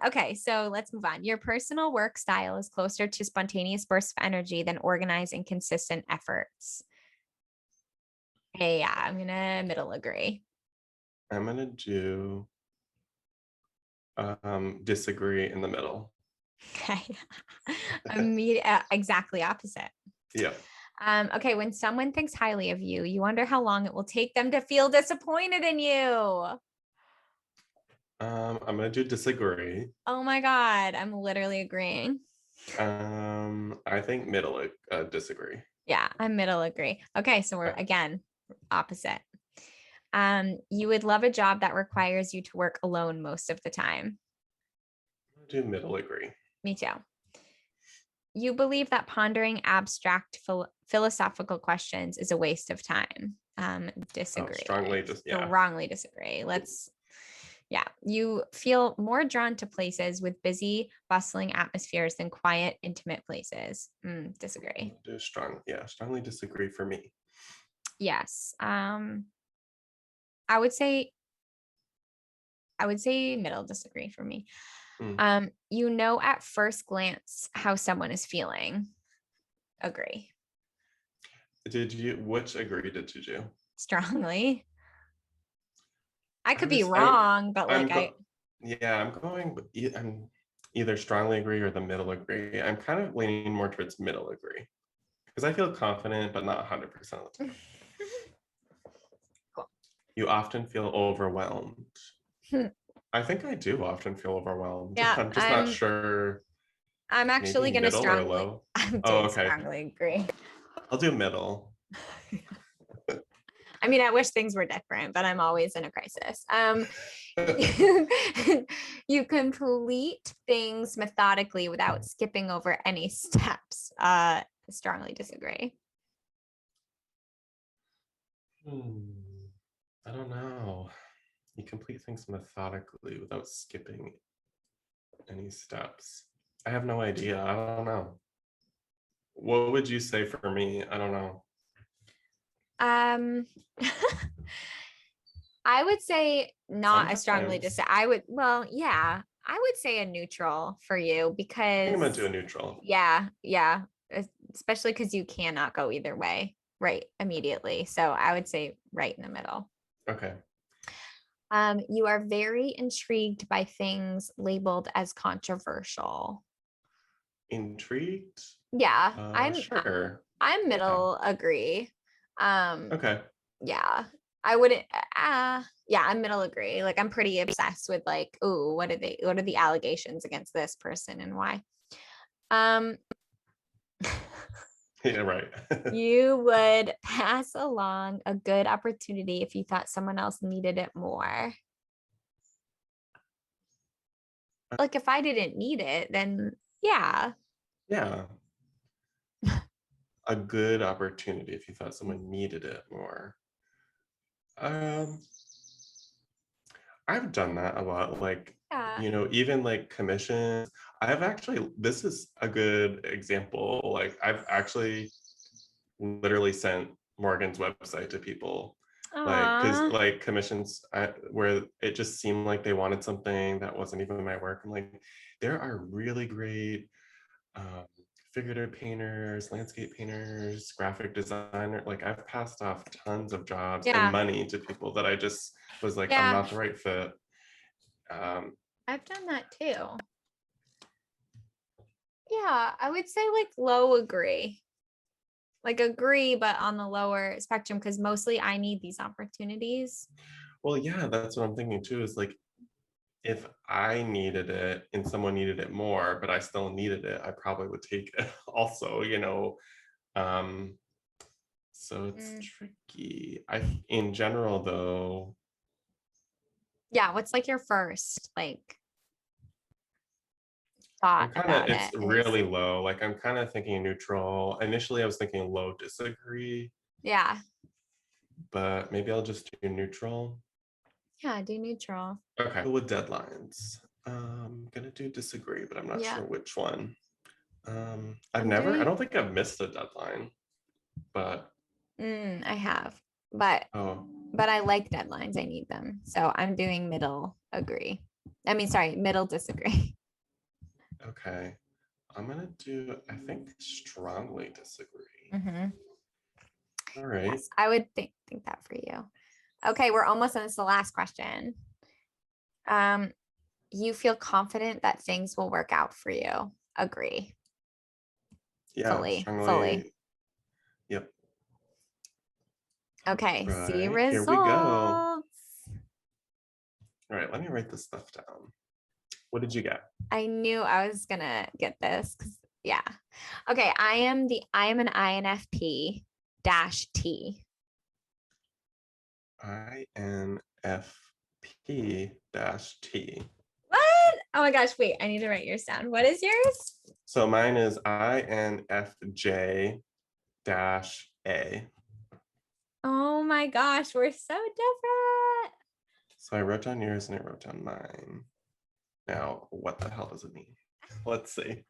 Okay, so let's move on. Your personal work style is closer to spontaneous bursts of energy than organized and consistent efforts. Hey, yeah, I'm gonna middle agree. I'm gonna do disagree in the middle. Okay. Exactly opposite. Yeah. Okay, when someone thinks highly of you, you wonder how long it will take them to feel disappointed in you. I'm gonna do disagree. Oh my God, I'm literally agreeing. I think middle disagree. Yeah, I'm middle agree. Okay, so we're again opposite. You would love a job that requires you to work alone most of the time. Do middle agree. Me too. You believe that pondering abstract philosophical questions is a waste of time. Oh, Disagree. strongly just yeah. Strongly disagree. Yeah. You feel more drawn to places with busy, bustling atmospheres than quiet, intimate places. Disagree. Do strongly disagree for me. Yes. I would say middle disagree for me. Mm. You know at first glance how someone is feeling. Agree. Which agree did you do? Strongly. I I could be was I'm wrong, but I'm like go yeah, I'm going I'm either strongly agree or the middle agree. I'm kind of leaning more towards middle agree because I feel confident but not 100% of the time. Cool. You often feel overwhelmed. I think I do often feel overwhelmed. Yeah, I'm just not sure. I'm Maybe actually gonna middle or strongly low. I'm Oh, doing okay. strongly agree. I'll do middle. I mean, I wish things were different, but I'm always in a crisis. You complete things methodically without skipping over any steps. Strongly disagree. I don't know. You complete things methodically without skipping any steps. I have no idea. I don't know. What would you say for me? I don't know. Um, I would say not as strongly Sometimes disagree. I would, well, yeah, I would say a neutral for you I think I'm gonna because do a neutral. yeah, especially because you cannot go either way right immediately. So I would say right in the middle. Okay. You are very intrigued by things labeled as controversial. Intrigued? Yeah, Sure. I'm Yeah. middle agree. Okay. Yeah, I wouldn't. Yeah, I'm middle agree. Like I'm pretty obsessed with like, oh, what are the allegations against this person and why? Um, Yeah, right. you would pass along a good opportunity if you thought someone else needed it more. Like if I didn't need it, then yeah. Yeah. a good opportunity if you thought someone needed it more. Um, I've done that a lot, like, Yeah. even like commissions. I've actually, this is a good example. Like, I've actually literally sent Morgan's website to people, like, because Aw. like commissions where it just seemed like they wanted something that wasn't even my work. I'm like, there are really great um, figurative painters, landscape painters, graphic designer. Like, I've passed off tons of jobs and Yeah. money to people that I just was like, I'm Yeah. not the right fit. I've done that too. Yeah, I would say like low agree. Like agree, but on the lower spectrum, because mostly I need these opportunities. Well, yeah, that's what I'm thinking too, is like, if I needed it and someone needed it more, but I still needed it, I probably would take it also. Um, so it's Mm. tricky. In general though, Yeah, what's like your first like I'm thought kind of, about it's it is? really low. Like, I'm kind of thinking neutral. Initially, I was thinking low disagree, Yeah. but maybe I'll just do neutral. Yeah, do neutral. Okay. With deadlines, I'm gonna do disagree, but I'm not Yeah. sure which one. I'm doing I don't think I've missed a deadline, but I have, but oh, I like deadlines. I need them. So I'm doing middle agree. I mean, sorry, middle disagree. okay. I'm gonna do, I think, strongly disagree. Mm-hmm. All right. Yes, I would think that for you. Okay, we're almost on this. The last question. Um, you feel confident that things will work out for you. Agree. Yeah, Fully. strongly. Yep. Okay, see Right. Here we go. results. All right, let me write this stuff down. What did you get? I knew I was gonna get this because yeah. Okay, I am an INFP dash T. INFP-T. What? Oh my gosh, wait, I need to write yours down. What is yours? So mine is INFJ-A. Oh my gosh, we're so different. So I wrote down yours and I wrote down mine. Now, what the hell does it mean? Let's see.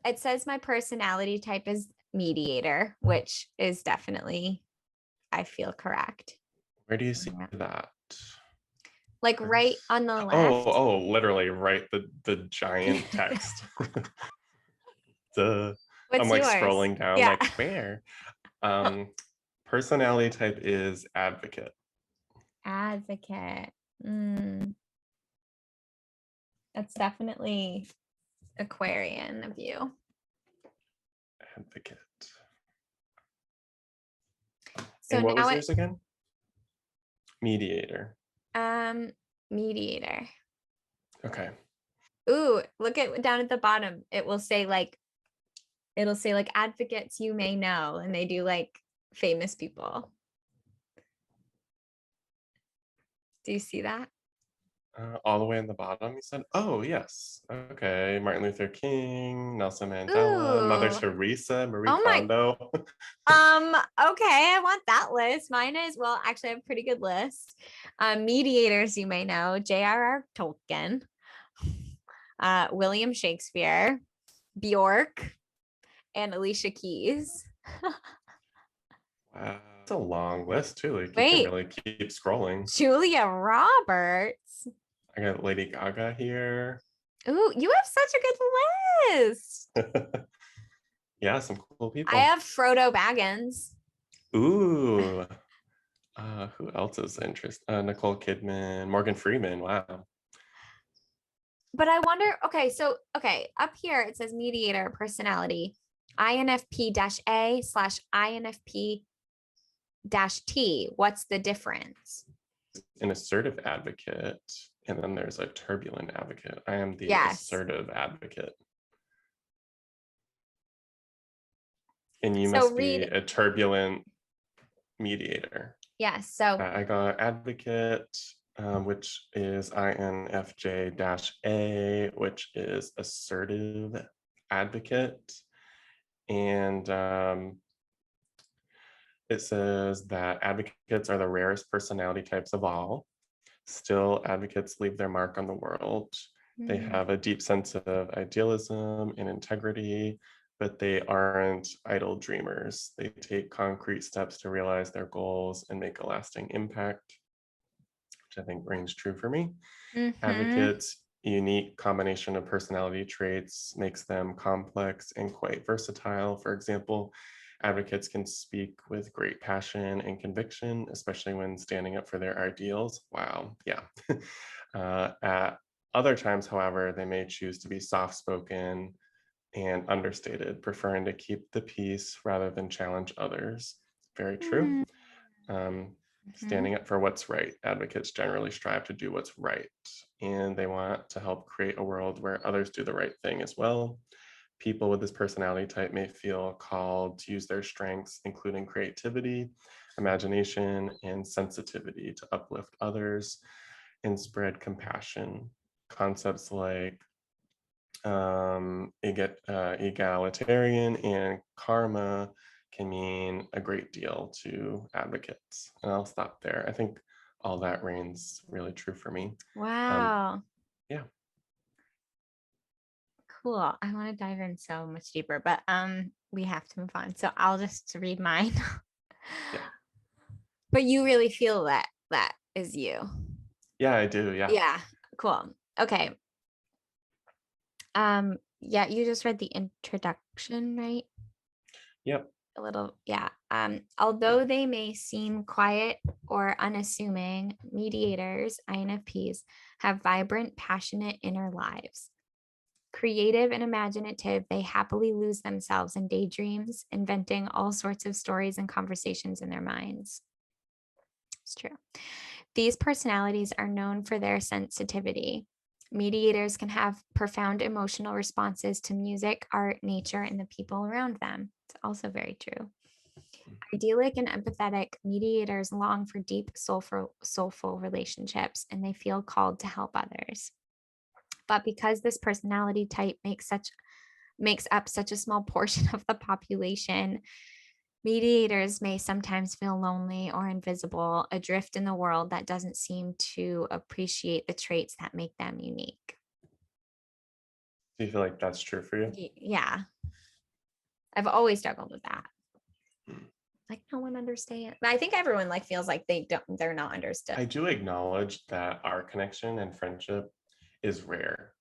It says my personality type is mediator, which is definitely, I feel correct. Where do you see that? Like right on the left. Oh, literally, right. The giant text. Duh. I'm What's like yours? scrolling down, Yeah. like, where? Um, Personality type is advocate. Advocate. Mm, that's definitely Aquarian of you. Advocate. So And what now was it yours again? Mediator. um mediator. Okay. Ooh, look at down at the bottom. It'll say like advocates you may know, and they do like famous people. Do you see that? All the way in the bottom, you said? Oh, yes. Okay. Martin Luther King, Nelson Mandela, Mother Ooh. Teresa, Marie Oh my. Kondo. Okay, I want that list. Mine is, well, actually I have a pretty good list. Mediators you may know, J.R.R. Tolkien, William Shakespeare, Bjork, and Alicia Keys. Wow. It's a long list too. Like, you can Wait, really keep scrolling. Julia Roberts. I got Lady Gaga here. Ooh, you have such a good list. Yeah, some cool I people. have Frodo Baggins. Ooh. Who else is interesting? Nicole Kidman, Morgan Freeman. Wow. But I wonder, okay, up here it says mediator personality, INFP-A/INFP-T. What's the difference? An assertive advocate, and then there's a turbulent advocate. I am the Yes. assertive advocate. And you So must be read, a turbulent mediator. yes. So I got advocate, which is INFJ-A, which is assertive advocate. And It says that advocates are the rarest personality types of all. Still, advocates leave their mark on the world. They have a deep sense of idealism and integrity, but they aren't idle dreamers. They take concrete steps to realize their goals and make a lasting impact, which I think rings true for me. Mm-hmm. Advocates' unique combination of personality traits makes them complex and quite versatile. For example, advocates can speak with great passion and conviction, especially when standing up for their ideals. Wow, yeah. At other times, however, they may choose to be soft spoken and understated, preferring to keep the peace rather than challenge others. Very true. Um, Mm-hmm. Standing up for what's right. Advocates generally strive to do what's right, and they want to help create a world where others do the right thing as well. People with this personality type may feel called to use their strengths, including creativity, imagination, and sensitivity to uplift others and spread compassion. Concepts like egalitarian and karma can mean a great deal to advocates. And I'll stop there. I think all that reigns really true for me. Um, Wow. yeah, Cool. I want to dive in so much deeper, but we have to move on. So I'll just read mine. yeah, But you really feel that that is you. yeah, I do. Yeah, Yeah. Cool. Okay. Yeah, you just read the introduction, right? yep. A little, yeah. Although they may seem quiet or unassuming, mediators, INFPs, have vibrant, passionate inner lives. Creative and imaginative, they happily lose themselves in daydreams, inventing all sorts of stories and conversations in their minds. It's true. These personalities are known for their sensitivity. Mediators can have profound emotional responses to music, art, nature, and the people around them. It's also very true. Idyllic and empathetic, mediators long for deep, soulful relationships, and they feel called to help others. But because this personality type makes up such a small portion of the population, mediators may sometimes feel lonely or invisible, adrift in the world that doesn't seem to appreciate the traits that make them unique. Do you feel like that's true for you? Yeah, I've always struggled with that. Hmm. Like no one understands. I think everyone like feels like they're not understood. I do acknowledge that our connection and friendship is rare.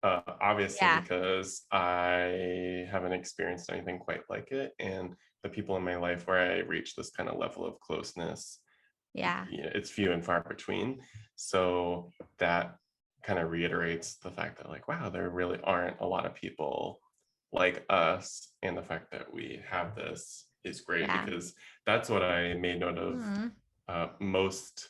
Obviously, Yeah, because I haven't experienced anything quite like it. And the people in my life where I reach this kind of level of closeness, yeah, it's few and far between. So that kind of reiterates the fact that, like, wow, there really aren't a lot of people like us. And the fact that we have this is great yeah. because that's what I made note of Mm, most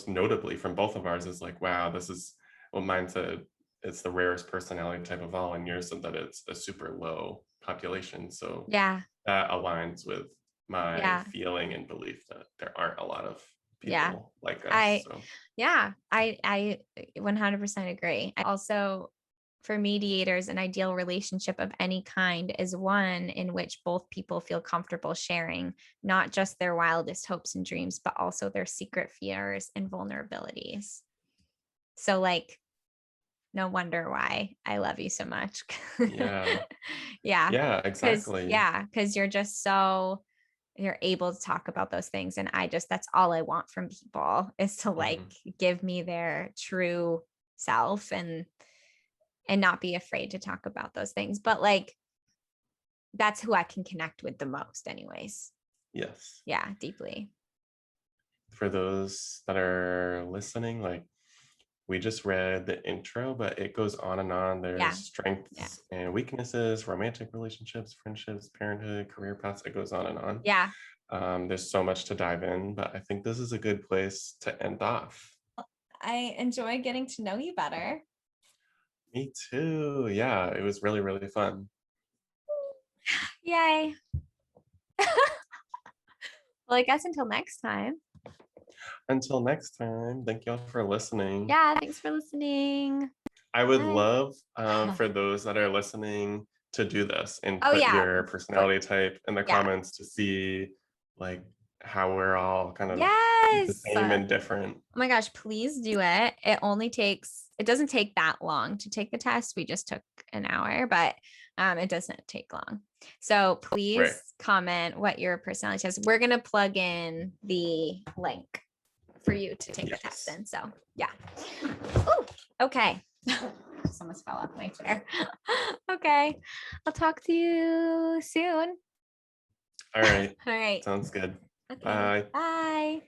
notably from both of ours is like, wow, this is what mine said. It's the rarest personality type of all, and yours said that it's a super low population. So yeah, that aligns with my yeah, feeling and belief that there aren't a lot of yeah. people like us. I So yeah, I 100% agree. I also for mediators, an ideal relationship of any kind is one in which both people feel comfortable sharing not just their wildest hopes and dreams, but also their secret fears and vulnerabilities. So, like, no wonder why I love you so much. yeah, Yeah, yeah, exactly. because you're just so you're able to talk about those things, and I just that's all I want from people is to like Mhm. give me their true self and not be afraid to talk about those things, but like that's who I can connect with the most anyways. Yes. Yeah, deeply. For those that are listening, like, we just read the intro, but it goes on and on. There's Yeah, yeah, strengths and weaknesses, romantic relationships, friendships, parenthood, career paths. It goes on and on. yeah. There's so much to dive in, but I think this is a good place to end off. I enjoy getting to know you better. Me too. Yeah, it was really, really fun. Yay. Well, I guess until next time. Until next time, thank y'all for listening. Yeah, thanks for listening. I would Bye. love for those that are listening to do this and Oh put yeah, your put personality type in the yeah, comments to see, like, how we're all kind of the Yes. same and different. Oh my gosh, please do it. It doesn't take that long to take the test. We just took an hour, but it doesn't take long. So please Right. comment what your personality test. We're gonna plug in the link for you to take the test Yes. in. So yeah. Ooh, okay. Just almost fell off my chair. Okay. I'll talk to you soon. All right. All right. Sounds good. Okay. Bye. Bye.